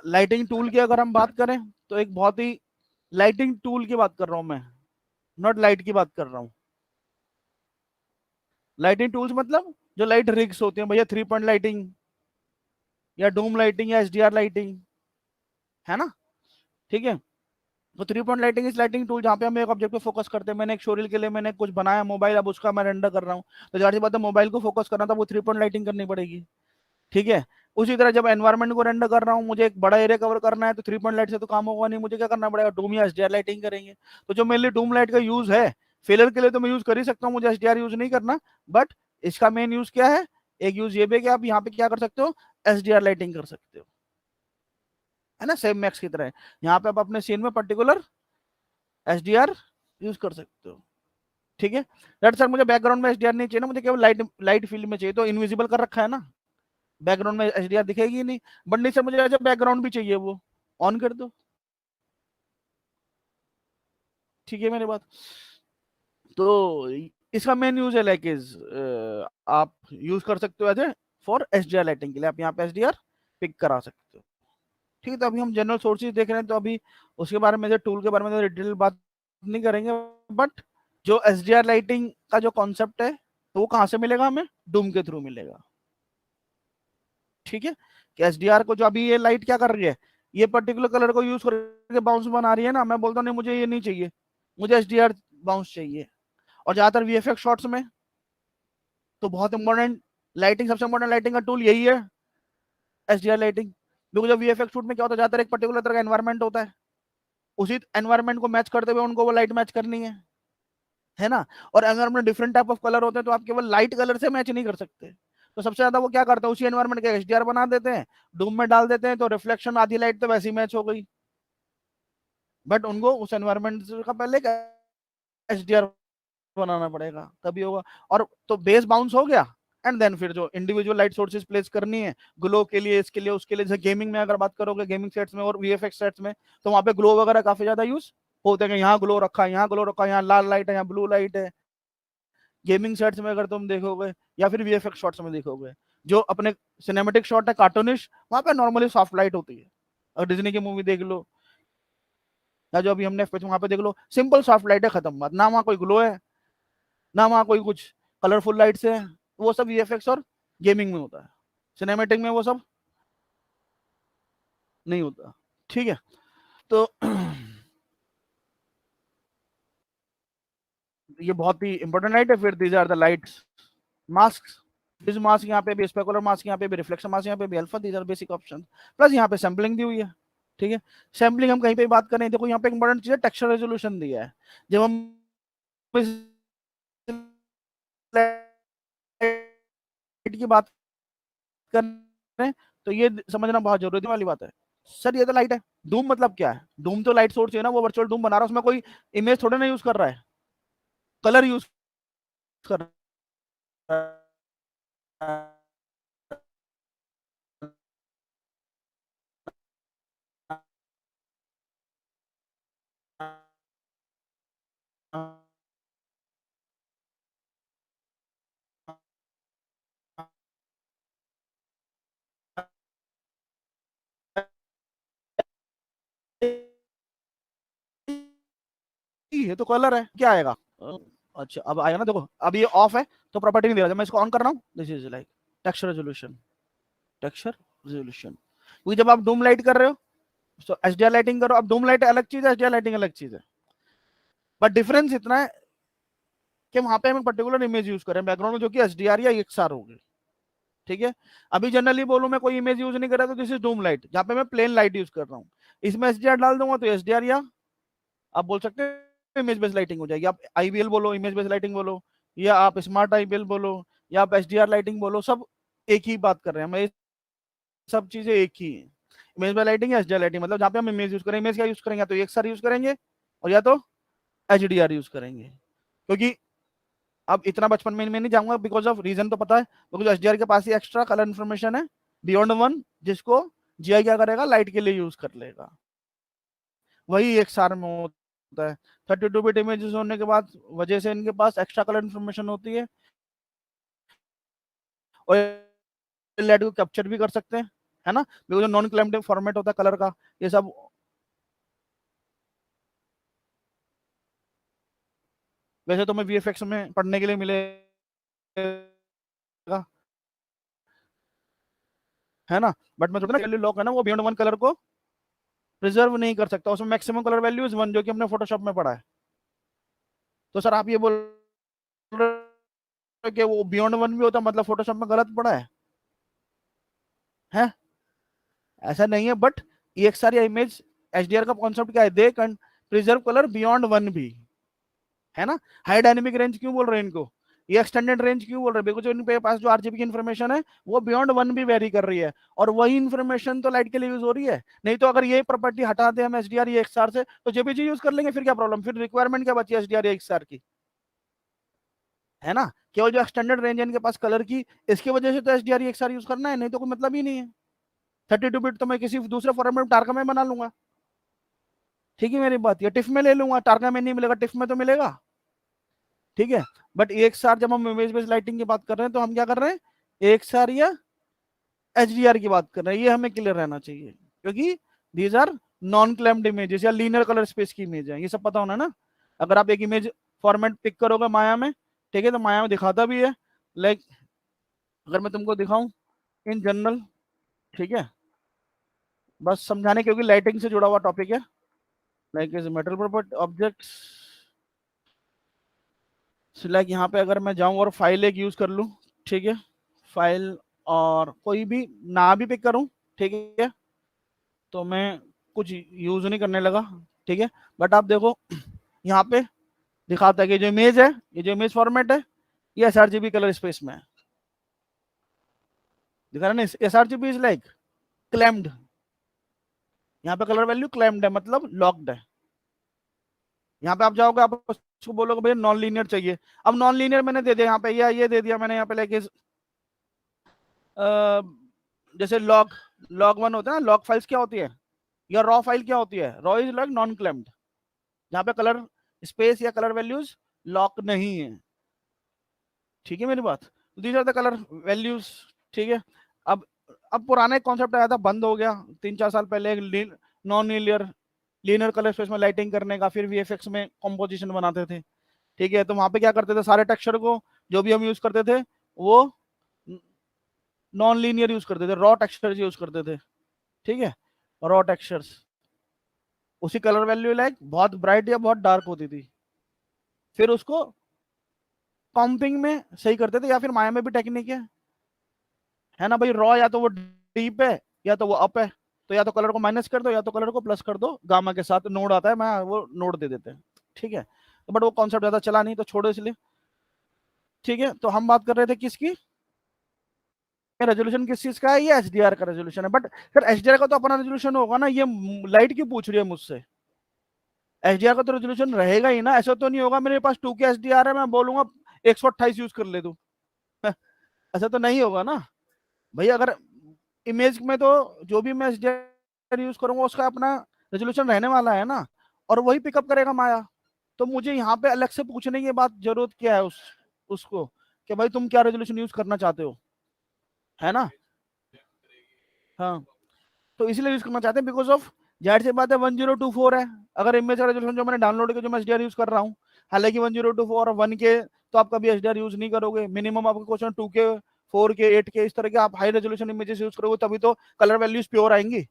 लाइटिंग टूल की अगर हम बात करें, तो एक बहुत ही लाइटिंग टूल की बात कर रहा हूं मैं, नॉट लाइट की बात कर रहा हूं। लाइटिंग टूल्स मतलब जो लाइट रिग्स होती हैं भैया, 3 पॉइंट लाइटिंग या डूम लाइटिंग या एसडीआर लाइटिंग, है ना। ठीक है, तो 3 पॉइंट लाइटिंग इस लाइटिंग टूल जहाँ पे हम एक ऑब्जेक्ट पे फोकस करते हैं। मैंने एक शोरील के लिए मैंने कुछ बनाया मोबाइल, अब उसका मैं रेंडर कर रहा हूँ, तो जाहिर सी बात है मोबाइल को फोकस करना था, वो 3 पॉइंट लाइटिंग करनी पड़ेगी। ठीक है, उसी तरह जब एनवायरमेंट को रेंडर कर रहा हूँ, मुझे एक बड़ा एरिया कवर करना है, तो 3 पॉइंट लाइट से तो काम होगा नहीं, मुझे क्या करना पड़ेगा, डूम या एसडीआर लाइटिंग करेंगे। तो जो मेरे लिए डूम लाइट का यूज है फेलर के लिए तो मैं यूज कर ही सकता हूँ, मुझे एसडीआर यूज नहीं करना, बट इसका मेन यूज क्या है, एक यूज ये भी है कि आप यहाँ पे क्या कर सकते हो, एसडीआर लाइटिंग कर सकते हो, है ना, सेम मैक्स की तरह। यहाँ पे आप अपने सीन में पर्टिकुलर एसडीआर यूज कर सकते हो। ठीक है, दैट सर मुझे बैकग्राउंड में एसडीआर नहीं चाहिए ना, मुझे केवल लाइट लाइट फील्ड में चाहिए, तो इनविजिबल कर रखा है ना, बैकग्राउंड में एचडीआर दिखेगी ही नहीं। बट नहीं सर मुझे ऐसा बैकग्राउंड भी चाहिए, वो ऑन कर दो। ठीक है मेरी बात। तो इसका मेन यूज है लाइक इज, आप यूज कर सकते हो as a for HDR lighting के लिए, आप यहाँ पे एचडीआर पिक करा सकते हो। ठीक है, तो अभी हम जनरल सोर्सेज देख रहे हैं, तो अभी उसके बारे में टूल के बारे में डिटेल बात नहीं करेंगे, बट जो एचडीआर लाइटिंग का जो कॉन्सेप्ट है, तो वो कहाँ से मिलेगा हमें, डूम के थ्रू मिलेगा। ठीक है, कि एसडीआर को जो अभी ये लाइट क्या कर रही है, ये पर्टिकुलर कलर को यूज करके बाउंस बना रही है ना, मैं बोलता हूँ नहीं मुझे ये नहीं चाहिए, मुझे एचडीआर बाउंस चाहिए। और ज्यादातर वीएफएक्स शॉट्स में तो बहुत इंपॉर्टेंट लाइटिंग, सबसे इंपॉर्टेंट लाइटिंग का टूल यही है, एचडीआर लाइटिंग। क्योंकि जब वीएफएक्स शूट में क्या होता है, ज्यादातर एक पर्टिकुलर तरह का एनवायरमेंट होता है, उसी एनवायरमेंट को मैच करते हुए उनको वो लाइट मैच करनी है ना। और अगर में डिफरेंट टाइप ऑफ कलर होते हैं तो आप केवल लाइट कलर से मैच नहीं कर सकते, तो सबसे ज्यादा वो क्या करते हैं, उसी एनवायरमेंट के एचडीआर बना देते हैं, डूम में डाल देते हैं, तो रिफ्लेक्शन आधी लाइट तो वैसी मैच हो गई, बट उनको उस एनवायरमेंट का पहले एचडीआर बनाना पड़ेगा तभी होगा। और तो बेस बाउंस हो गया, एंड देन फिर जो इंडिविजुअल लाइट सोर्सेज प्लेस करनी है ग्लो के लिए, इसके लिए उसके लिए, जैसे गेमिंग में अगर बात करोगे, गेमिंग सेट्स में और वीएफएक्स सेट्स में, तो वहां पे ग्लो वगैरह काफी ज्यादा यूज होते हैं, यहाँ ग्लो रखा है, यहाँ ग्लो रखा है, यहाँ लाल लाइट है, यहाँ ब्लू लाइट है। गेमिंग सेट्स में अगर तुम देखोगे या फिर वीएफएक्स शॉट्स में देखोगे, जो अपने सिनेमेटिक शॉट है कार्टूनिश, वहां पे नॉर्मली सॉफ्ट लाइट होती है। अगर डिज्नी की मूवी देख लो या जो अभी हमने वहां पे देख लो, सिंपल सॉफ्ट लाइट है, खत्म बात, ना वहां कोई ग्लो है ना वहां कोई कुछ कलरफुल लाइट्स है। वो सब वीएफएक्स और गेमिंग में होता है, सिनेमेटिक में वो सब नहीं होता। ठीक है, तो ये बहुत ही इंपॉर्टेंट लाइट है। फिर these are the lights mask, this mask यहाँ पे भी, स्पेकुलर मास्क यहाँ पे भी, रिफ्लेक्शन मास्क यहाँ पे भी, alpha, these are basic option. Plus यहाँ पे सैम्पलिंग दी हुई है। ठीक है, सैम्पलिंग हम कहीं पे बात करें, देखो यहाँ पे एक इंपॉर्टेंट चीज है, टेक्सचर रेजोल्यूशन दिया है। जब हम की बात कर रहे हैं तो ये समझना बहुत जरूरी वाली बात है। सर ये तो लाइट है, डूम मतलब क्या है, डूम तो लाइट सोर्स है ना, वो वर्चुअल डूम बना रहा है, उसमें कोई इमेज थोड़ा ना यूज कर रहा है, कलर यूज कर रहा है। ये तो कलर है, क्या आएगा? अच्छा अब आएगा ना, देखो अब ये ऑफ है तो प्रॉपर्टी नहीं दे रहा, जब मैं इसको ऑन कर रहा हूँ, this is like texture resolution, texture resolution. क्योंकि जब आप डूम लाइट कर रहे हो तो एचडीआर लाइटिंग करो, अब डूम लाइट अलग चीज है, एचडीआर लाइटिंग अलग चीज है, बट डिफरेंस इतना है कि वहां पे हम पर्टिकुलर इमेज यूज करें बैकग्राउंड में, जो कि एचडीआर या एक्सआर होगी। ठीक है, अभी जनरली बोलूं मैं कोई इमेज यूज नहीं कर रहा तो दिस इज डूम लाइट, जहां पे मैं प्लेन लाइट यूज कर रहा हूँ, इसमें एचडीआर डाल दूंगा तो एचडीआर, या आप बोल सकते हैं इमेज बेस्ड लाइटिंग हो जाएगी, आप आईबीएल बोलो, इमेज बेस्ड लाइटिंग बोलो, या आप स्मार्ट आईबीएल बोलो, या आप एचडीआर लाइटिंग बोलो, सब एक ही बात कर रहे हैं, मैं सब चीजें एक ही है। इमेज बेस्ड लाइटिंग या एचडीआर लाइटिंग मतलब जहाँ पे हम इमेज यूज करें, इमेज क्या यूज करेंगे, तो एक्सआर यूज करेंगे और या तो एचडीआर यूज करेंगे। क्योंकि अब इतना बचपन में नहीं जाऊंगा, बिकॉज ऑफ रीजन तो पता है, बिकॉज एचडीआर के पास ही एक्स्ट्रा कलर इन्फॉर्मेशन है बियॉन्ड वन, जिसको जीआई क्या करेगा, लाइट के लिए यूज कर लेगा, वही एक सार में होता है। 32 बिट इमेजेस होने के बाद वजह से इनके पास एक्स्ट्रा कलर इन्फॉर्मेशन होती है, और लाइट को कैप्चर भी कर सकते हैं, है ना, बिकॉज जो नॉन क्लैम्प्ड फॉर्मेट होता है कलर का, ये सब वैसे तो मैं वीएफएक्स में पढ़ने के लिए मिलेगा, है ना, बट मैं थोड़ा ना लॉक है ना, वो बियॉन्ड वन कलर को प्रिजर्व नहीं कर सकता, उसमें maximum colour value is one, जो कि हमने फोटोशॉप में पढ़ा है। तो सर आप ये बोल रहे हो कि वो बियॉन्ड वन भी होता, मतलब फोटोशॉप में गलत पढ़ा है? ऐसा नहीं है, बट EXR या इमेज एचडीआर का कॉन्सेप्ट क्या है, they can preserve colour beyond one भी, है ना। हाई डायनेमिक रेंज क्यों बोल रहे हैं इनको, ये एक्सटेंडेड रेंज क्यों बोल रहे हैं, बिकॉज इनके पास जो आरजीबी की इन्फॉर्मेशन है वो बियॉन्ड वन भी वेरी कर रही है, और वही इन्फॉर्मेशन तो लाइट के लिए यूज हो रही है। नहीं तो अगर ये प्रॉपर्टी हटा दे हम एचडीआर या एक्सआर से, तो जेपीजी यूज कर लेंगे, फिर क्या प्रॉब्लम, फिर रिक्वायरमेंट क्या बची एचडीआर या एक्सआर की, है ना। केवल जो एक्सटेंडेड रेंज है इनके पास कलर की, इसकी वजह से तो एचडीआर या एक्सआर यूज करना है, नहीं तो कोई मतलब ही नहीं है। 32 बिट तो मैं किसी दूसरे फॉर्मेट में टारका में बना लूंगा, ठीक है मेरी बात, या टिफ में ले लूंगा, टारगा में नहीं मिलेगा टिफ में तो मिलेगा। ठीक है, बट एक सार जब हम इमेज बेस्ड लाइटिंग की बात कर रहे हैं तो हम क्या कर रहे हैं, एक सार या एचडीआर की बात कर रहे हैं, ये हमें क्लियर रहना चाहिए, क्योंकि these are non clamped images या लीनियर कलर स्पेस की इमेज है, ये सब पता होना ना। अगर आप एक इमेज फॉर्मेट पिक करोगे माया में, ठीक है, तो माया में दिखाता भी है, लाइक अगर मैं तुमको दिखाऊं इन जनरल, ठीक है, बस समझाने, क्योंकि लाइटिंग से जुड़ा हुआ टॉपिक है। Like is metal property objects, like यहाँ पे अगर मैं जाऊं और फाइल एक यूज कर लूं, ठीक है, फाइल और कोई भी ना भी पिक करूं, ठीक है, तो मैं कुछ यूज नहीं करने लगा, ठीक है। बट आप देखो यहाँ पे दिखाता है कि जो इमेज है, ये जो इमेज फॉर्मेट है, ये sRGB कलर स्पेस में है, दिखा रहा ना, sRGB इज लाइक क्लैम्ड, यहाँ पे कलर वैल्यू क्लैम्ड है, मतलब लॉक्ड है। यहाँ पे आप जाओगे, आप उसको बोलोगे भैया नॉन लीनियर चाहिए, अब नॉन लीनियर मैंने दे दिया यहाँ पे, ये दे दिया मैंने यहाँ पे, लाइक जैसे लॉग लॉग वन होता है ना, लॉग फाइल्स क्या होती है, या रॉ फाइल क्या होती है, raw is like non clamped, जहाँ पे कलर स्पेस या कलर वैल्यूज लॉक नहीं है, ठीक है मेरी बात। These are the colour values, ठीक है। अब अब पुराना एक कॉन्सेप्ट आया था, बंद हो गया 3-4 साल पहले, non linear linear colour space में लाइटिंग करने का, फिर वीएफएक्स में कॉम्पोजिशन बनाते थे, ठीक है। तो वहां पे क्या करते थे, सारे टेक्सचर को जो भी हम यूज करते थे वो नॉन लीनियर यूज करते थे, रॉ टेक्सचर्स यूज करते थे, ठीक है, रॉ टेक्सचर्स। उसी कलर वैल्यू लाइक बहुत ब्राइट या बहुत डार्क होती थी, फिर उसको कॉम्पिंग में सही करते थे, या फिर माया में भी टेक्निक है ना भाई, रॉ या तो वो डीप है या तो वो अप है, तो या तो कलर को माइनस कर दो या तो कलर को प्लस कर दो, गामा के साथ नोड आता है, मैं वो नोड दे देते हैं, ठीक है। तो बट वो कॉन्सेप्ट ज्यादा चला नहीं, तो छोड़ो इसलिए, ठीक है। तो हम बात कर रहे थे किसकी, रेजोल्यूशन किस चीज का है, ये एचडीआर का रेजोल्यूशन है। बट सर एचडीआर का तो अपना रेजोल्यूशन होगा ना, ये लाइट क्यों पूछ रही है मुझसे, एचडीआर का तो रेजोल्यूशन रहेगा ही ना, ऐसा तो नहीं होगा मेरे पास 2K एचडीआर है, मैं बोलूंगा 128 यूज कर ले तू ऐसा तो नहीं होगा ना भाई। अगर इमेज में तो जो भी मैं एचडीआर यूज करूंगा उसका अपना रेजोल्यूशन रहने वाला है ना, और वही पिकअप करेगा माया। तो मुझे यहाँ पे अलग से पूछने की बात जरूरत क्या है उसको, कि भाई तुम क्या रेजोल्यूशन यूज करना चाहते हो, है ना। हाँ, तो इसलिए यूज करना चाहते हैं बिकॉज ऑफ, जाहिर सी बात है 1024 है, अगर इमेज का रेजोल्यूशन जो मैंने डाउनलोड किया, जो मैं एचडीआर यूज कर रहा हूँ, हालांकि 1024 और 1K तो आप कभी एचडीआर यूज नहीं करोगे, मिनिमम आपको क्वेश्चन 2K 4K 8K इस तरह के आप हाई रेजोल्यूशन इमेजेस यूज करोगे, तभी तो कलर वैल्यूज प्योर आएंगी,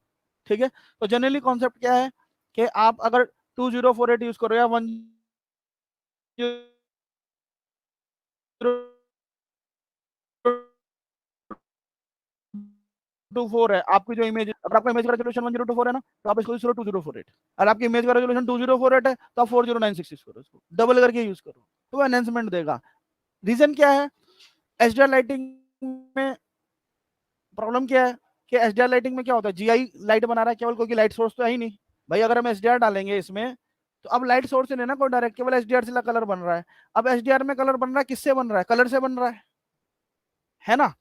ठीक है। तो जनरली कॉन्सेप्ट क्या है कि आप अगर 2048 यूज करो या 1024 है, आपकी जो इमेज, अगर आपका इमेज का रेजोल्यूशन 1024 है ना, तो आप इसको यूज करो 2048, और आपकी इमेज का रेजोल्यूशन 2048 है तो आप 4096 यूज करो, इसको डबल करके यूज करो, तो एनहेंसमेंट देगा। रीजन क्या है, एचडीआर लाइटिंग में प्रॉब्लम क्या है कि एचडीआर लाइटिंग में क्या होता है, जीआई लाइट बना रहा है केवल, क्योंकि लाइट सोर्स तो है ही नहीं भाई। अगर हम एचडीआर डालेंगे इसमें, तो अब लाइट सोर्स से नहीं ना कोई डायरेक्ट, केवल एचडीआर से कलर बन रहा है। अब एचडीआर में कलर बन रहा है, किससे बन रहा है, कलर से बन रहा है ना।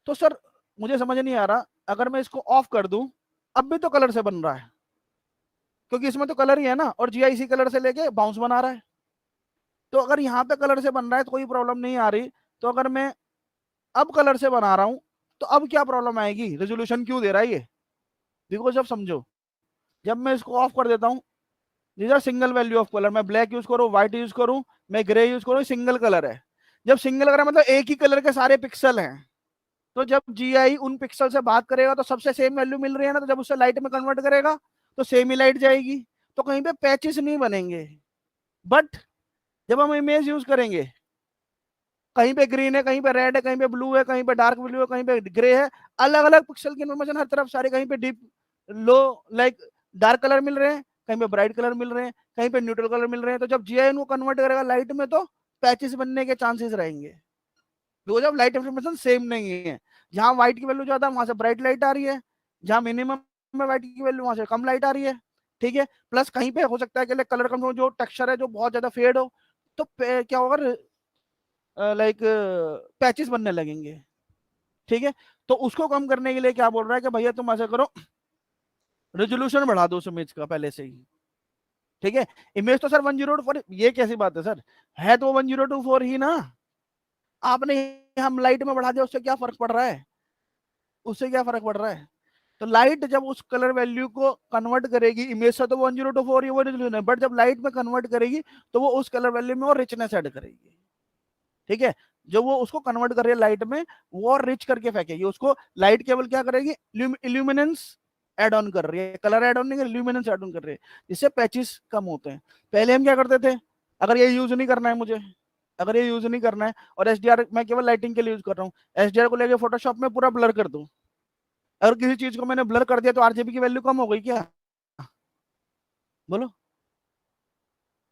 तो सर मुझे समझ नहीं आ रहा, अगर मैं इसको ऑफ कर दूं, अब भी तो कलर से बन रहा है, क्योंकि इसमें तो कलर ही है ना, और जीआईसी कलर से लेके बाउंस बना रहा है। तो अगर यहाँ पे कलर से बन रहा है तो कोई प्रॉब्लम नहीं आ रही, तो अगर मैं अब कलर से बना रहा हूं, तो अब क्या प्रॉब्लम आएगी, रेजोल्यूशन क्यों दे रहा है ये, देखो जब समझो, जब मैं इसको ऑफ कर देता हूँ, these are single value of colour, मैं ब्लैक यूज करूँ, व्हाइट यूज करूँ, मैं ग्रे यूज करूँ, सिंगल कलर है। जब सिंगल कलर है मतलब एक ही कलर के सारे पिक्सल हैं, तो जब जीआई उन पिक्सल से बात करेगा तो सबसे सेम वैल्यू मिल रही है ना, तो जब उससे लाइट में कन्वर्ट करेगा तो सेम ही लाइट जाएगी, तो कहीं पे पैचेस नहीं बनेंगे। बट जब हम इमेज यूज करेंगे, कहीं पे ग्रीन है, कहीं पे रेड है, कहीं पे ब्लू है, कहीं पे डार्क ब्लू है, कहीं पे ग्रे है, अलग अलग पिक्सल की इन्फॉर्मेशन हर तरफ सारे, कहीं पे डीप लो लाइक डार्क कलर मिल रहे हैं, कहीं पे ब्राइट कलर मिल रहे हैं, कहीं पे न्यूट्रल कलर मिल रहे हैं। तो जब जीआई को कन्वर्ट करेगा लाइट में, तो पैचेस बनने के चांसेस रहेंगे, दो जब लाइट इंफॉर्मेशन सेम नहीं है, जहां व्हाइट की वैल्यू ज्यादा वहां से ब्राइट लाइट आ रही है, जहां मिनिमम में व्हाइट की वैल्यू वहां से कम लाइट आ रही है, ठीक है। प्लस कहीं पे हो सकता है कि कलर कम जो टेक्सचर है जो बहुत ज्यादा फेड हो, तो क्या होगा, लाइक पैचेस बनने लगेंगे, ठीक है। तो उसको कम करने के लिए क्या बोल रहा है कि भैया तुम ऐसा करो, रेजोल्यूशन बढ़ा दो उस इमेज का पहले से ही, ठीक है। इमेज तो सर 1024, ये कैसी बात है सर, है तो 1024 ही ना, आपने हम लाइट में बढ़ा दिया, उससे क्या फर्क पड़ रहा है, उससे क्या फर्क पड़ रहा है। तो लाइट जब उस कलर वैल्यू को कन्वर्ट करेगी इमेज से, तो 1024 ही वो रेजोल्यूशन है, बट जब लाइट में कन्वर्ट करेगी तो वो उस कलर वैल्यू में और रिचनेस ऐड करेगी, ठीक है। जो वो उसको कन्वर्ट कर रही है लाइट में, वो और रिच करके फेंकेगी उसको, लाइट केवल क्या करेगी, इल्यूमिनेंस ऐड ऑन कर रही है, कलर ऐड ऑन नहीं कर रही, ल्यूमिनेंस ऐड ऑन कर रही है, जिससे पैचेस कम होते हैं। पहले हम क्या करते थे, अगर ये यूज नहीं करना है मुझे, अगर ये यूज नहीं करना है और एसडीआर मैं केवल लाइटिंग के लिए यूज कर रहा हूँ, एसडीआर को लेके फोटोशॉप में पूरा ब्लर कर दूं, अगर किसी चीज को मैंने ब्लर कर दिया तो आरजीबी की वैल्यू कम हो गई क्या? बोलो।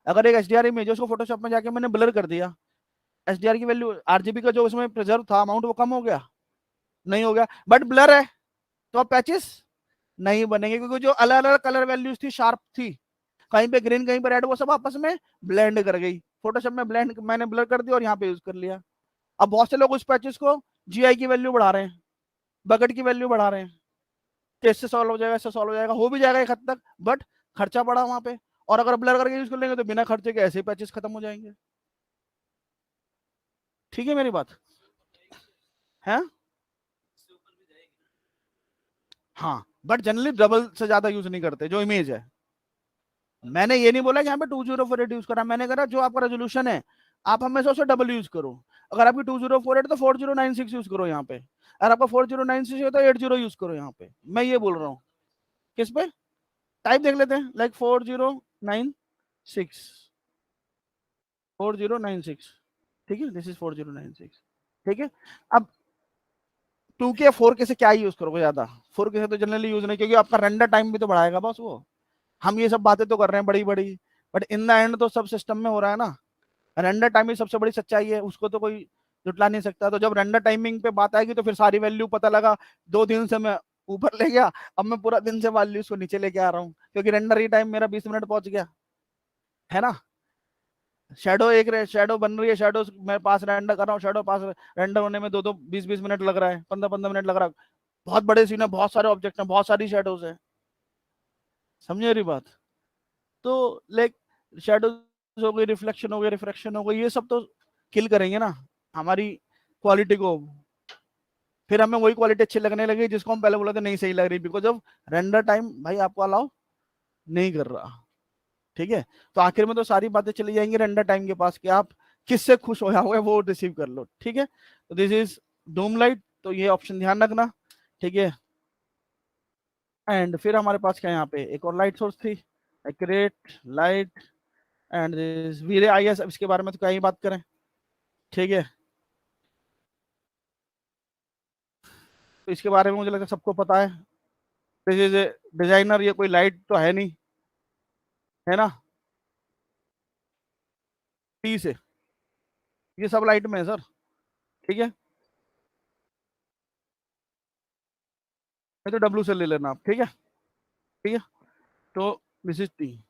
अगर एक एसडीआर इमेज है उसको फोटोशॉप में जाके मैंने ब्लर कर दिया, एसडीआर की वैल्यू, आरजीबी का जो उसमें प्रिजर्व था अमाउंट वो कम हो गया? नहीं हो गया, बट ब्लर है, तो अब पैचेस नहीं बनेंगे, क्योंकि जो अलग अलग कलर वैल्यूज थी, शार्प थी, कहीं पे ग्रीन कहीं पे रेड, वो सब आपस में ब्लेंड कर गई, फोटोशॉप में ब्लेंड मैंने ब्लर कर दिया और यहाँ पे यूज कर लिया। अब बहुत से लोग उस पैचेस को जीआई की वैल्यू बढ़ा रहे हैं, बकेट की वैल्यू बढ़ा रहे हैं, तो इससे सॉल्व हो जाएगा, इससे सॉल्व हो जाएगा, हो भी जाएगा एक हद तक, बट खर्चा पड़ा वहां पे। और अगर ब्लर करके यूज कर लेंगे तो बिना खर्चे के ऐसे ही पैचेस खत्म हो जाएंगे। ठीक है मेरी बात है? हाँ, बट जनरली डबल से ज्यादा यूज नहीं करते जो इमेज है। मैंने ये नहीं बोला कि यहाँ पे 2048 यूज करा, मैंने कहा जो आपका रेजोल्यूशन है आप हमेशा उससे डबल यूज करो। अगर आपकी 2048 तो 4096 यूज करो यहाँ पे, अगर आपका 4096 है तो 80 यूज करो यहाँ पे, मैं ये बोल रहा हूँ। किस पे टाइप देख लेते हैं, लाइक 4096, 4096, ठीक है, दिस इज 4096, ठीक है। अब 2K 4K से क्या यूज करोगे ज्यादा, 4K से तो जनरली यूज नहीं, क्योंकि आपका रेंडर टाइम भी तो बढ़ाएगा बस वो। हम ये सब बातें तो कर रहे हैं बड़ी बड़ी, बट इन द एंड तो सब सिस्टम में हो रहा है ना। रेंडर टाइमिंग सबसे बड़ी सच्चाई है, उसको तो कोई जुटला नहीं सकता। तो जब रेंडर टाइमिंग पे बात आएगी तो फिर सारी वैल्यू पता लगा, 2 दिन से मैं ऊपर ले गया, अब मैं पूरा दिन से वैल्यूज को नीचे लेके आ रहा हूँ, क्योंकि रेंडर ही टाइम मेरा 20 मिनट पहुंच गया है ना। शेडो शेडो बन रही है, शेडो मैं पास रेंडर कर रहा हूँ, शेडो पास रेंडर होने में 2-2 20-20 मिनट लग रहा है, 15-15 मिनट लग रहा है। बहुत बड़े सीन है, बहुत सारे ऑब्जेक्ट हैं, बहुत सारी शेडोज है, समझे रही बात? तो लाइक शेडोज हो गई, रिफ्लेक्शन हो गई, रिफ्रैक्शन हो गई, ये सब तो किल करेंगे ना हमारी क्वालिटी को। फिर हमें वही क्वालिटी अच्छी लगने लगी जिसको हम पहले बोला था नहीं सही लग रही, बिकॉज ऑफ रेंडर टाइम भाई आपको अलाउ नहीं कर रहा। ठीक है, तो आखिर में तो सारी बातें चली जाएंगी रेंडर टाइम के पास कि आप किससे खुश हो हुए वो रिसीव कर लो। ठीक है, तो दिस इज डूम लाइट, तो ये ऑप्शन ध्यान रखना। ठीक है, एंड फिर हमारे पास क्या यहाँ पे एक और लाइट सोर्स थी, accurate light and this we're is. अब इसके बारे में तो क्या ही बात करें। ठीक है, तो इसके बारे में मुझे लगता है सबको पता है, दिस इज डिजाइनर, ये कोई लाइट तो है नहीं, है ना, टी से, ये सब लाइट में है सर। ठीक है, नहीं तो डब्ल्यू से ले लेना आप। ठीक है, ठीक है, तो दिस इज टी।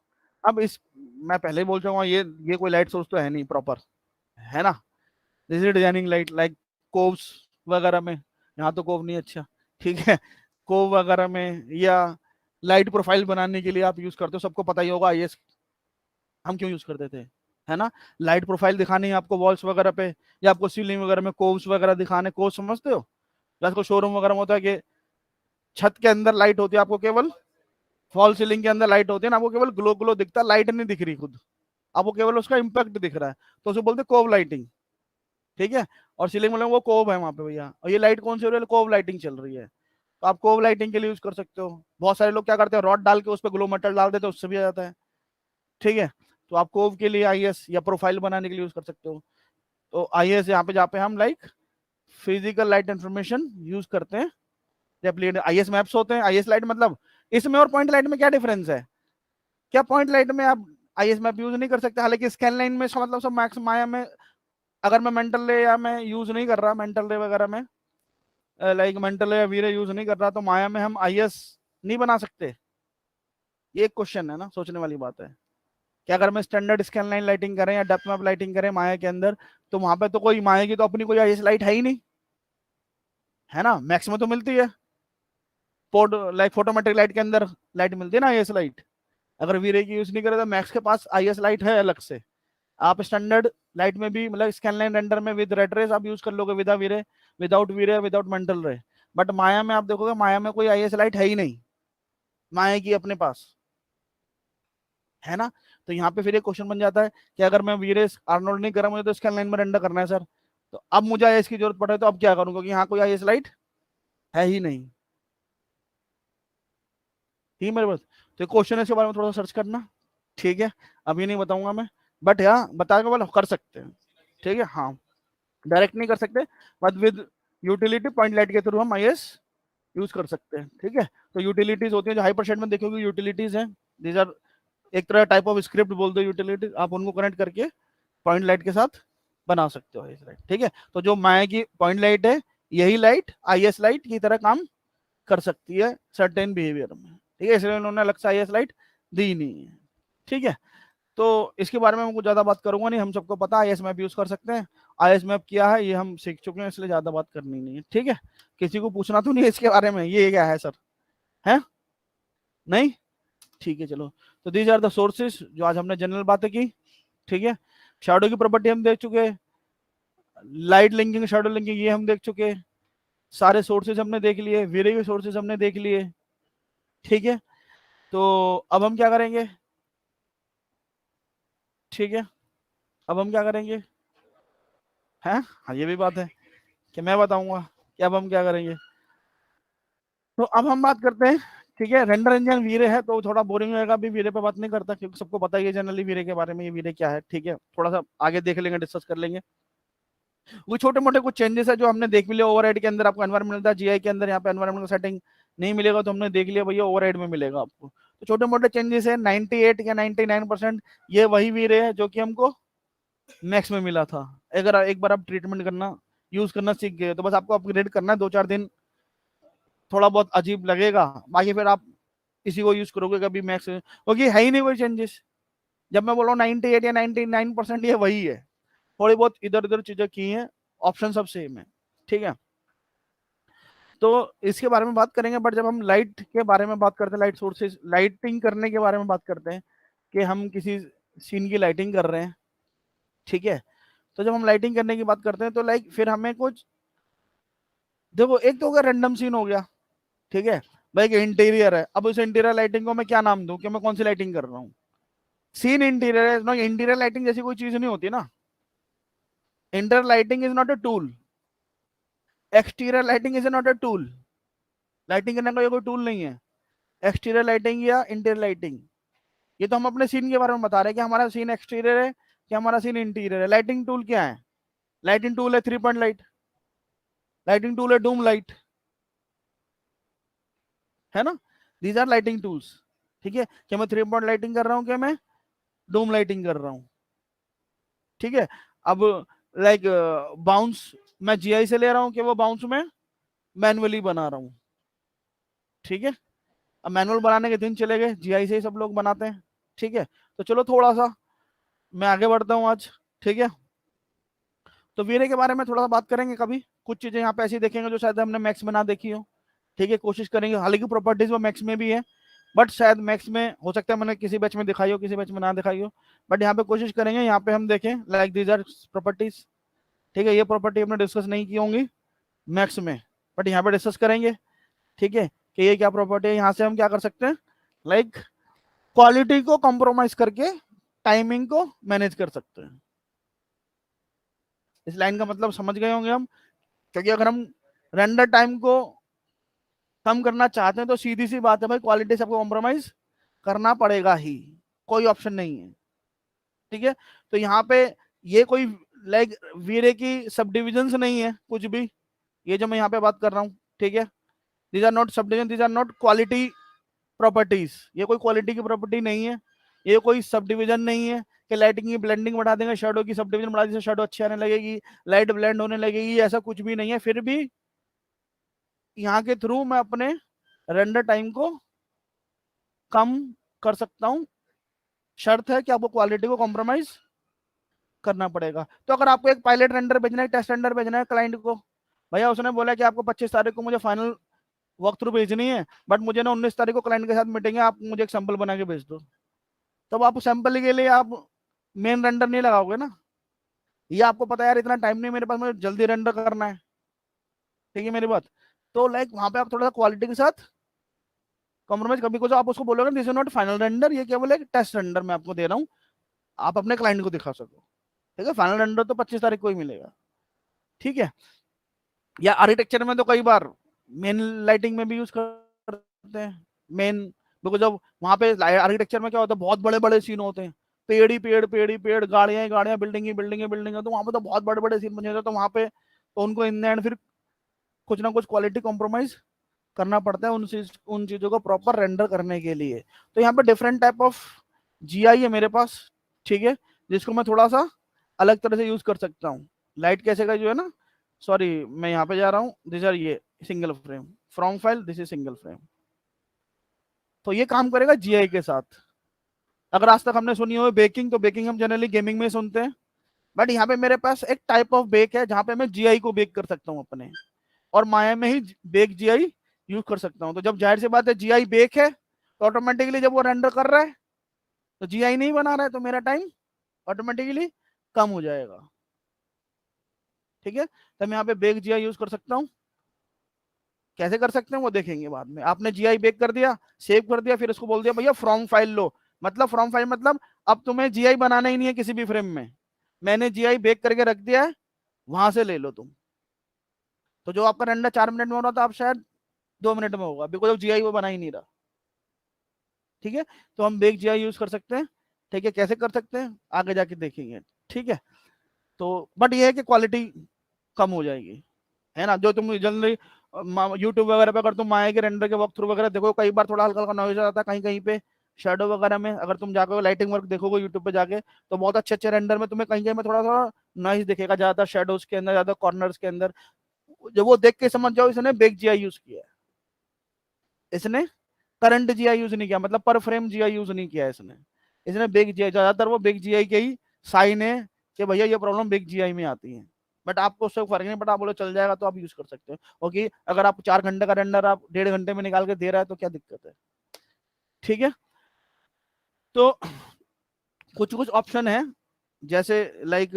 अब इस मैं पहले ही बोल चाहूंगा, ये कोई लाइट सोर्स तो है नहीं प्रॉपर, है ना। This is designing light, like coves वगैरह में, यहाँ तो कोव नहीं अच्छा, ठीक है, कोव वगैरह में या लाइट प्रोफाइल बनाने के लिए आप यूज करते हो, सबको पता ही होगा आईएस हम क्यों यूज करते थे, है ना। लाइट प्रोफाइल दिखानी है आपको वॉल्स वगैरह पे, या आपको सीलिंग वगैरह में कोव्स वगैरह दिखाने, कोव समझते हो, जैसे शोरूम वगैरह में होता है कि छत के अंदर लाइट होती है, आपको केवल फॉल सीलिंग के अंदर लाइट होती है ना, आपको केवल ग्लो ग्लो दिखता है, लाइट नहीं दिख रही खुद, आपको केवल उसका इम्पैक्ट दिख रहा है, तो उसे बोलते हैं कोव लाइटिंग। ठीक है, और सीलिंग में वो कोव है वहां पे भैया, और ये लाइट कौन सी हो रही है, कोव लाइटिंग चल रही है, तो आप कोव लाइटिंग के लिए यूज कर सकते हो। बहुत सारे लोग क्या करते हैं, रॉड डाल के उस पर ग्लो मेटल डाल देते हैं, उससे भी आ जाता है। ठीक है, तो आप कोव के लिए आईएस या प्रोफाइल बनाने के लिए यूज कर सकते हो। तो आईएस यहाँ पे जहाँ पे हम like physical light information use करते हैं, जब आईएस मैप्स होते हैं, आईएस लाइट मतलब इसमें और पॉइंट लाइट में क्या डिफरेंस है? क्या पॉइंट लाइट में आप आईएस मैप यूज नहीं कर सकते, हालांकि स्कैन लाइन में इसका मतलब सब मैक्स माया में, अगर मैं मेंटल रे या मैं यूज नहीं कर रहा मेंटल रे वगैरह में, लाइक मेंटल या वीरे यूज नहीं कर रहा, तो माया में हम आईएस नहीं बना सकते? ये एक क्वेश्चन है ना, सोचने वाली बात है कि अगर मैं स्टैंडर्ड स्कैन लाइन लाइटिंग करें या डेप्थ मैप लाइटिंग करें माया के अंदर, तो वहां पे तो कोई माया की तो अपनी कोई आईएस लाइट है ही नहीं, है ना। मैक्स में तो मिलती है, पोर्ट लाइक फोटोमेट्रिक लाइट के अंदर लाइट मिलती है ना आईएस लाइट, अगर वीरे की यूज नहीं करे तो मैक्स के पास आईएस लाइट है अलग से। आप स्टैंडर्ड लाइट में भी मतलब स्कैन लाइन रेंडर में विद रेड रेस आप यूज कर लोगे, विदा वीरे, विदाउट वीरे, विदाउट मेंटल रे, बट माया में आप देखोगे माया में कोई आईएस लाइट है ही नहीं माया की अपने पास, है ना। तो यहाँ पे फिर एक क्वेश्चन बन जाता है कि अगर मैं वीरेस आर्नोल्ड नहीं कर रहा, मुझे तो स्कैन लाइन में रेंडर करना है सर, तो अब मुझे आईएस की जरूरत पड़े तो अब क्या करूँ, क्योंकि यहाँ कोई आईएस लाइट है ही नहीं। ठीक है मेरे पास। तो क्वेश्चन है, इसके बारे में थोड़ा सर्च करना, ठीक है। अभी नहीं बताऊंगा मैं, बट यहाँ बता के वाला कर सकते हैं, ठीक है। हाँ, डायरेक्ट नहीं कर सकते, but with utility point light के थ्रू हम आईएस यूज कर सकते हैं, ठीक है। तो यूटिलिटीज होती है जो हाइपर शेड में देखोगे, यूटिलिटीज हैं, दीज आर एक तरह टाइप ऑफ स्क्रिप्ट बोल दो यूटिलिटी, आप उनको कनेक्ट करके पॉइंट लाइट के साथ बना सकते हो इस लाइट, ठीक है। तो जो माया की पॉइंट लाइट है, यही लाइट आईएस लाइट की तरह काम कर सकती है सर्टेन बिहेवियर में, ठीक है। इसलिए उन्होंने अलग से आईएस लाइट दी नहीं है, ठीक है। तो इसके बारे में मैं कुछ ज्यादा बात करूंगा नहीं, हम सबको पता है आईएस मैप यूज कर सकते हैं। आईएस मैप क्या है ये हम सीख चुके हैं, इसलिए ज्यादा बात करनी नहीं है, ठीक है। किसी को पूछना तो नहीं है इसके बारे में, ये क्या है सर, है नहीं, ठीक है चलो। तो दीज आर द सोर्सेज जो आज हमने जनरल बातें की, ठीक है। शैडो की प्रॉपर्टी हम देख चुके, लाइट लिंकिंग शैडो लिंकिंग ये हम देख चुके, सारे सोर्सेज हमने देख लिए, वीरे के सोर्सेज हमने देख लिए, ठीक है। तो अब हम क्या करेंगे, ठीक है, अब हम क्या करेंगे, हैं, हाँ ये भी बात है कि मैं बताऊंगा कि अब हम क्या करेंगे। तो अब हम बात करते हैं, ठीक है। रेंडर इंजन वीरे है तो थोड़ा बोरिंग रहेगा, अभी वीरे पे बात नहीं करता क्योंकि सबको पता ही है जनरली वीरे के बारे में, ये वीरे क्या है, ठीक है। थोड़ा सा आगे देख लेंगे, डिस्कस कर लेंगे। वो छोटे मोटे कुछ चेंजेस है जो हमने देख भी लिया, ओवरहेड के अंदर आपको एनवायरमेंट मिलता है, जीआई के अंदर यहाँ पे एनवायरमेंट का सेटिंग नहीं मिलेगा, तो हमने देख लिया भैया ओवरहेड में मिलेगा आपको। तो छोटे मोटे चेंजेस है, 98 या 99% ये वही वीरे है जो कि हमको मैक्स में मिला था। अगर एक बार आप ट्रीटमेंट करना यूज करना सीख गए तो बस आपको अपग्रेड करना है, 2-4 दिन थोड़ा बहुत अजीब लगेगा, बाकी फिर आप इसी को यूज करोगे कभी मैक्स, क्योंकि है ही नहीं कोई चेंजेस। जब मैं बोल रहा हूँ 98 या 99% ये वही है, थोड़ी बहुत इधर उधर चीजें की हैं, ऑप्शन सब सेम है, ठीक है। तो इसके बारे में बात करेंगे, बट जब हम लाइट के बारे में बात करते हैं, लाइट सोर्सेज लाइटिंग करने के बारे में बात करते हैं कि हम किसी सीन की लाइटिंग कर रहे हैं, ठीक है। तो जब हम लाइटिंग करने की बात करते हैं तो लाइक फिर हमें कुछ देखो, एक तो हो गया रैंडम सीन हो गया, ठीक है। भाई एक इंटीरियर है, अब उस इंटीरियर लाइटिंग को मैं क्या नाम दूं कि मैं कौन सी लाइटिंग कर रहा हूँ, सीन इंटीरियर है ना, इंटीरियर लाइटिंग जैसी कोई चीज नहीं होती ना। Interior lighting is not a tool, exterior lighting is not a tool, lighting करने का ये कोई टूल नहीं है। एक्सटीरियर लाइटिंग या इंटीरियर लाइटिंग, ये तो हम अपने सीन के बारे में बता रहे हैं कि हमारा सीन एक्सटीरियर है कि हमारा सीन इंटीरियर है। लाइटिंग टूल क्या है, लाइटिंग टूल है 3 पॉइंट लाइट, लाइटिंग टूल है डूम लाइट, है ना। दीज आर लाइटिंग टूल्स, ठीक है। क्या मैं 3 पॉइंट लाइटिंग कर रहा हूँ, क्या मैं डूम लाइटिंग कर रहा हूँ, ठीक है। अब लाइक बाउंस मैं जीआई से ले रहा हूँ कि वो बाउंस में मैनुअली बना रहा हूँ, ठीक है। अब मैनुअल बनाने के दिन चले गए, जीआई से ही सब लोग बनाते हैं, ठीक है। तो चलो थोड़ा सा मैं आगे बढ़ता हूँ आज, ठीक है। तो वीरे के बारे में थोड़ा सा बात करेंगे, कभी कुछ चीजें यहाँ पे ऐसी देखेंगे जो शायद हमने मैक्स में ना देखी हो, ठीक है। कोशिश करेंगे, हालांकि प्रॉपर्टीज वो मैक्स में भी है, बट शायद मैक्स में हो सकता है मैंने किसी बैच में दिखाई हो, किसी बैच में ना दिखाई हो, बट यहाँ पे कोशिश करेंगे, यहाँ पे हम देखें लाइक दीज आर प्रॉपर्टीज, ठीक है। ये प्रॉपर्टी हमने डिस्कस नहीं की होंगी मैक्स में, बट यहाँ पे डिस्कस करेंगे, ठीक है, कि ये क्या प्रॉपर्टी है। यहाँ से हम क्या कर सकते हैं, लाइक क्वालिटी को कॉम्प्रोमाइज करके टाइमिंग को मैनेज कर सकते हैं। इस लाइन का मतलब समझ गए होंगे हम, क्योंकि अगर हम रेंडर टाइम को कम करना चाहते हैं तो सीधी सी बात है भाई, क्वालिटी से आपको कॉम्प्रोमाइज करना पड़ेगा ही, कोई ऑप्शन नहीं है, ठीक है। तो यहाँ पे ये कोई लाइक वीरे की सब डिविजन नहीं है कुछ भी, ये जो मैं यहाँ पे बात कर रहा हूँ, ठीक है। These are not sub division, these are not quality properties, ये कोई क्वालिटी की प्रॉपर्टी नहीं है, ये कोई सब डिविजन नहीं है कि लाइटिंग की ब्लेंडिंग बढ़ा देंगे, शेडो की सब डिविजन बढ़ा देंगे, शेडो अच्छी आने लगेगी, लाइट ब्लेंड होने लगेगी, ऐसा कुछ भी नहीं है। फिर भी यहाँ के थ्रू मैं अपने रेंडर टाइम को कम कर सकता हूँ, शर्त है कि आपको क्वालिटी को कॉम्प्रोमाइज करना पड़ेगा। तो अगर आपको एक पायलट रेंडर भेजना है, टेस्ट रेंडर भेजना है क्लाइंट को, भैया उसने बोला कि आपको 25 तारीख को मुझे फाइनल वॉक थ्रू भेजनी है, बट मुझे ना 19 तारीख को क्लाइंट के साथ मीटिंग है, आप मुझे एक सैंपल बना के भेज दो। तब आप सैंपल के लिए आप मेन रेंडर नहीं लगाओगे ना, ये आपको पता है यार इतना टाइम नहीं मेरे पास, मुझे जल्दी रेंडर करना है, ठीक है मेरी बात। तो लाइक वहां पे आप थोड़ा सा क्वालिटी के साथ कॉम्प्रोमाइज कभी कुछ, आप उसको बोलोगे this is not final render, ये केवल एक टेस्ट रेंडर मैं आपको दे रहा हूँ, आप अपने क्लाइंट को दिखा सको, ठीक है। फाइनल रेंडर तो 25 तारीख को ही मिलेगा, ठीक है। या आर्किटेक्चर में तो कई बार मेन लाइटिंग में भी यूज करते हैं, मेन बिकॉज जब वहां पे आर्किटेक्चर में क्या होता है, बहुत बड़े बड़े सीन होते हैं, पेड़ ही पेड़, पेड़ ही पेड़, गाड़ियां ही गाड़ियां, बिल्डिंग ही बिल्डिंग है, बिल्डिंग है, तो वहां पे तो बहुत बड़े बड़े सीन बने होते हैं, तो वहां पे तो उनको इन एंड फिर कुछ ना कुछ क्वालिटी कॉम्प्रोमाइज करना पड़ता है उन चीजों को प्रॉपर रेंडर करने के लिए। तो यहाँ पे डिफरेंट टाइप ऑफ जीआई है मेरे पास, ठीक है, जिसको मैं थोड़ा सा अलग तरह से यूज कर सकता हूँ। लाइट कैसे का जो है ना, सॉरी मैं यहाँ पे जा रहा हूँ, दिस आर ये single frame from file, this is single frame. तो ये काम करेगा जीआई के साथ। अगर आज तक हमने सुनी हो बेकिंग, तो बेकिंग हम जनरली गेमिंग में सुनते हैं, बट यहाँ पे मेरे पास एक टाइप ऑफ बेक है जहां पे मैं जीआई को बेक कर सकता हूँ अपने, और माया में ही बेक जीआई यूज कर सकता हूँ। तो जब जाहिर सी बात है जीआई बेक है, तो ऑटोमेटिकली जब वो रेंडर कर रहा है तो जीआई नहीं बना रहा है, तो मेरा टाइम ऑटोमेटिकली कम हो जाएगा। ठीक है, तो मैं यहाँ पे बेक जीआई यूज कर सकता हूँ। कैसे कर सकते हैं वो देखेंगे बाद में। आपने जीआई बेक कर दिया, सेव कर दिया, फिर उसको बोल दिया भैया फ्रॉम फाइल लो, मतलब फ्रॉम फाइल मतलब अब तुम्हें जीआई बनाना ही नहीं है किसी भी फ्रेम में, मैंने जीआई बेक करके रख दिया है, वहां से ले लो तुम। तो जो आपका रेंडर 4 मिनट में हो रहा था, आप शायद 2 मिनट में होगा, बिकॉज जीआई वो बना ही नहीं रहा। ठीक है, तो हम बेक जीआई यूज कर सकते हैं। ठीक है, कैसे कर सकते हैं आगे जाके देखेंगे। ठीक है, तो बट ये है कि क्वालिटी कम हो जाएगी, है ना। जो तुम जनरली यूट्यूब वगैरह पे अगर तुम माया के रेंडर के वक्त थ्रू वगैरह देखो, कई बार थोड़ा हल्का हल्का नॉइज आता है कहीं कहीं पे शेडो वगैरह में। अगर तुम जाकर लाइटिंग वर्क देखोगे यूट्यूब पे जाके, तो बहुत अच्छे अच्छे रेंडर में तुम्हें कहीं कहीं में थोड़ा थोड़ा नॉइज दिखेगा, ज्यादा शेडोज के अंदर, ज्यादा कॉर्नर्स के अंदर। जब वो देख के समझ जाओ इसने बेक जीआई यूज किया है, इसने करंट जीआई यूज नहीं किया, मतलब पर फ्रेम जीआई यूज नहीं किया इसने, इसने बेक जीआई, ज्यादातर वो बेक जीआई के ही साइन है कि भैया ये प्रॉब्लम बेक जीआई में आती है। बट आपको उससे फर्क नहीं पड़ा, आप बोलो चल जाएगा, तो आप यूज कर सकते हो। ओके, अगर आप 4 घंटे का रेंडर आप 1.5 घंटे में निकाल के दे रहा है, तो क्या दिक्कत है। ठीक है, तो कुछ कुछ ऑप्शन है, जैसे लाइक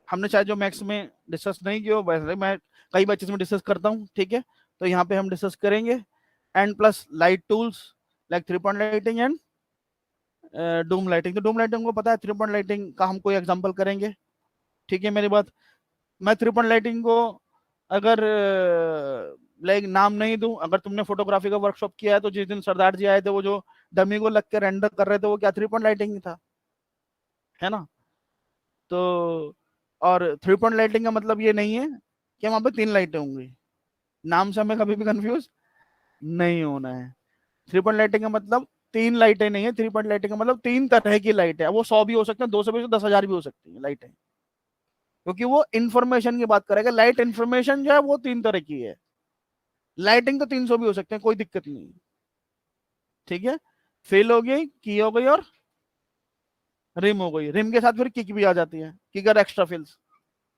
हमने शायद जो मैक्स में डिस्कस नहीं किया, वैसे मैं कई बार चीज में डिस्कस करता हूँ। ठीक है, तो यहाँ पे हम डिस्कस करेंगे and plus light tools like 3 point lighting and Doom lighting. तो डूम लाइटिंग को पता है, 3 पॉइंट लाइटिंग का हम कोई एग्जांपल करेंगे। ठीक है मेरी बात, मैं 3 पॉइंट लाइटिंग को अगर लाइक नाम नहीं दूं, अगर तुमने फोटोग्राफी का वर्कशॉप किया है, तो जिस दिन सरदार जी आए थे, वो जो डमी को लग के रेंडर कर रहे थे, वो क्या 3 पॉइंट लाइटिंग था, है ना। तो और 3 पॉइंट लाइटिंग का मतलब ये नहीं है कि वहां पे 3 लाइटें होंगी, नाम से हमें कभी भी कंफ्यूज नहीं होना है। 3 पॉइंट लाइटिंग का मतलब 3 लाइटें नहीं है, 3 पॉइंट लाइटिंग का मतलब 3 तरह की लाइट है। वो 100 भी हो सकते हैं, 200 भी, 10,000 भी हो सकती है लाइटें, क्योंकि वो इंफॉर्मेशन की बात करेगा। लाइट इंफॉर्मेशन जो है वो 3 तरह की है, लाइटिंग तो 300 भी हो सकते हैं, कोई दिक्कत नहीं। ठीक है, फेल हो गई, की हो गई, और रिम हो गई। रिम के साथ फिर किक भी आ जाती है, किक और एक्स्ट्रा फिल्स,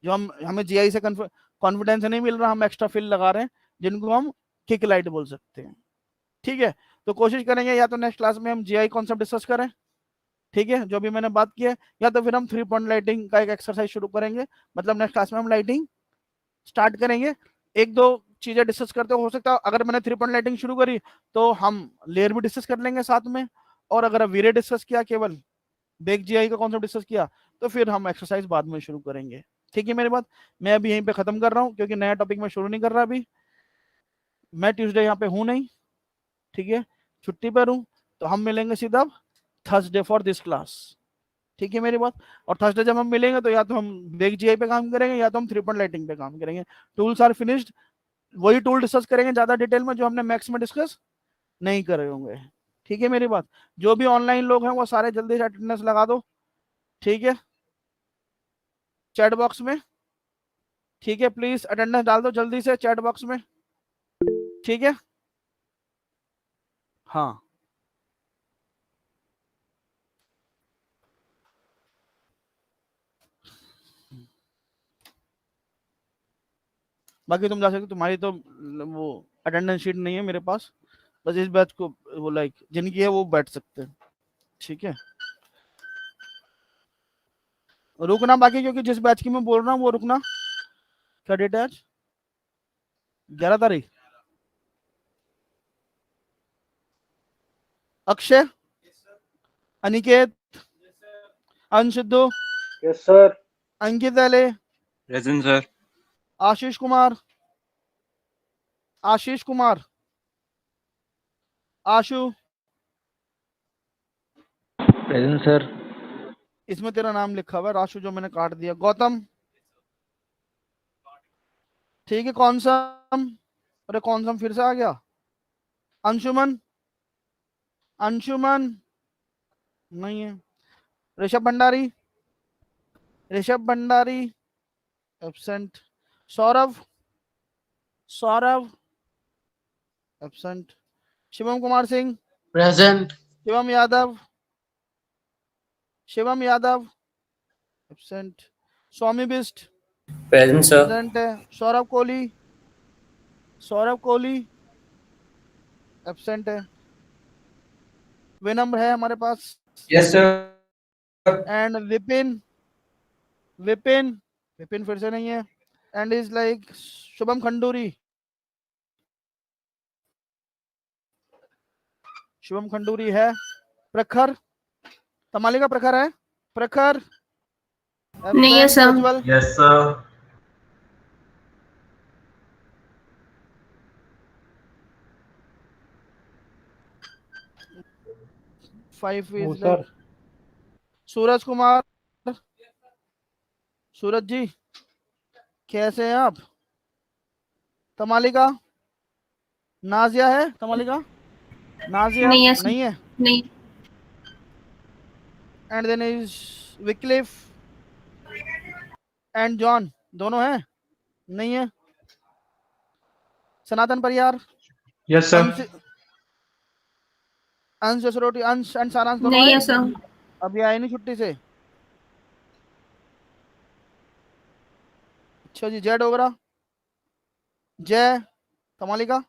जो हम हमें जीआई से कॉन्फिडेंस नहीं मिल रहा, हम एक्स्ट्रा फिल लगा रहे हैं, जिनको हम किक लाइट बोल सकते हैं। ठीक है, तो कोशिश करेंगे या तो नेक्स्ट क्लास में हम जीआई कॉन्सेप्ट डिस्कस करें, ठीक है, जो भी मैंने बात की है, या तो फिर हम 3 पॉइंट लाइटिंग का एक एक्सरसाइज शुरू करेंगे, मतलब नेक्स्ट क्लास में हम लाइटिंग स्टार्ट करेंगे। एक दो चीजें डिस्कस करते हो सकता है, अगर मैंने 3 पॉइंट लाइटिंग शुरू करी तो हम लेयर भी डिस्कस कर लेंगे साथ में, और अगर वीरे डिस्कस किया, केवल बेक जीआई का कॉन्सेप्ट डिस्कस किया, तो फिर हम एक्सरसाइज बाद में शुरू करेंगे। ठीक है मेरी बात, मैं अभी यहीं पे खत्म कर रहा हूँ, क्योंकि नया टॉपिक मैं शुरू नहीं कर रहा अभी, मैं ट्यूसडे यहाँ पे हूँ नहीं, ठीक है, छुट्टी पर हूँ। तो हम मिलेंगे सीधा थर्सडे फॉर दिस क्लास। ठीक है मेरी बात, और थर्सडे जब हम मिलेंगे, तो या तो हम बेक जीआई पे काम करेंगे, या तो हम 3 पॉइंट लाइटिंग पे काम करेंगे। टूल्स आर फिनिश्ड, वही टूल डिस्कस करेंगे ज्यादा डिटेल में, जो हमने मैक्स में डिस्कस नहीं करे होंगे। ठीक है मेरी बात, जो भी ऑनलाइन लोग हैं वो सारे जल्दी से अटेंडेंस लगा दो, ठीक है, चैट बॉक्स में। ठीक है, प्लीज अटेंडेंस डाल दो जल्दी से चैट बॉक्स में। ठीक है, हाँ, बाकी तुम जा सकते, तुम्हारी तो वो अटेंडेंस शीट नहीं है मेरे पास, बस इस बैच को वो लाइक जिनकी है वो बैठ सकते हैं। ठीक है, रुकना बाकी, क्योंकि जिस बैच की मैं बोल रहा हूँ वो रुकना। क्या डेट है आज, 11 तारीख। अक्षय, अनिकेत, अंशुद्धू, यस सर। अंकित अले, present sir. Ashish Kumar, Ashish Kumar, Ashu, present sir. इसमें तेरा नाम लिखा हुआ है राशु, जो मैंने काट दिया। गौतम, ठीक है। कौनसम, अरे कौनसम फिर से आ गया। अंशुमन, अंशुमन नहीं है। Rishabh Bhandari, Rishabh Bhandari absent. Saurabh, Saurabh absent. Shivam Kumar Singh, present. Shivam Yadav, Shivam Yadav absent. Swami Bisht present sir. Present है। सौरभ कोहली, सौरभ कोहली एब्सेंट है। विनम्र है हमारे पास। Yes sir. And Vipin, Vipin, Vipin फिर से नहीं है। And is like Shubham Khanduri, Shubham Khanduri है। प्रखर, तमाली का प्रखर है। प्रखर नहीं है absent. Sir. Prajwal, yes sir. Five वो is sir. Like Suraj Kumar, सूरज जी कैसे हैं आप। तमालिका, नाजिया है तमालिका, नाजिया नहीं है सर। नहीं है। नहीं। And then is Wycliffe and John, दोनों हैं नहीं है। सनातन परियार, यस सर। अंश, अंश जसरोटी, अंश एंड सारांश दोनों नहीं है। है सर। अभी आए नहीं छुट्टी से। अच्छा जी। जय डोगरा, जय तमालिका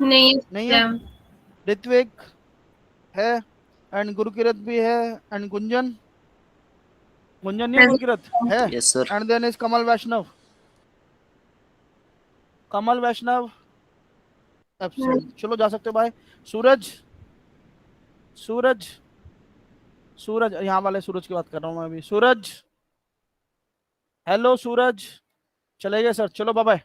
नहीं है नहीं है। सर। ऋत्विक है। एंड गुरुकिरत भी है। एंड गुंजन, गुंजन नहीं है, गुरुकिरत है। Yes sir. And then is Kamal Vaishnav, Kamal Vaishnav absent. चलो जा सकते हो भाई। सूरज, सूरज, सूरज यहाँ वाले सूरज की बात कर रहा हूँ मैं अभी। सूरज, हेलो सूरज, चले गए सर, चलो बाय बाय।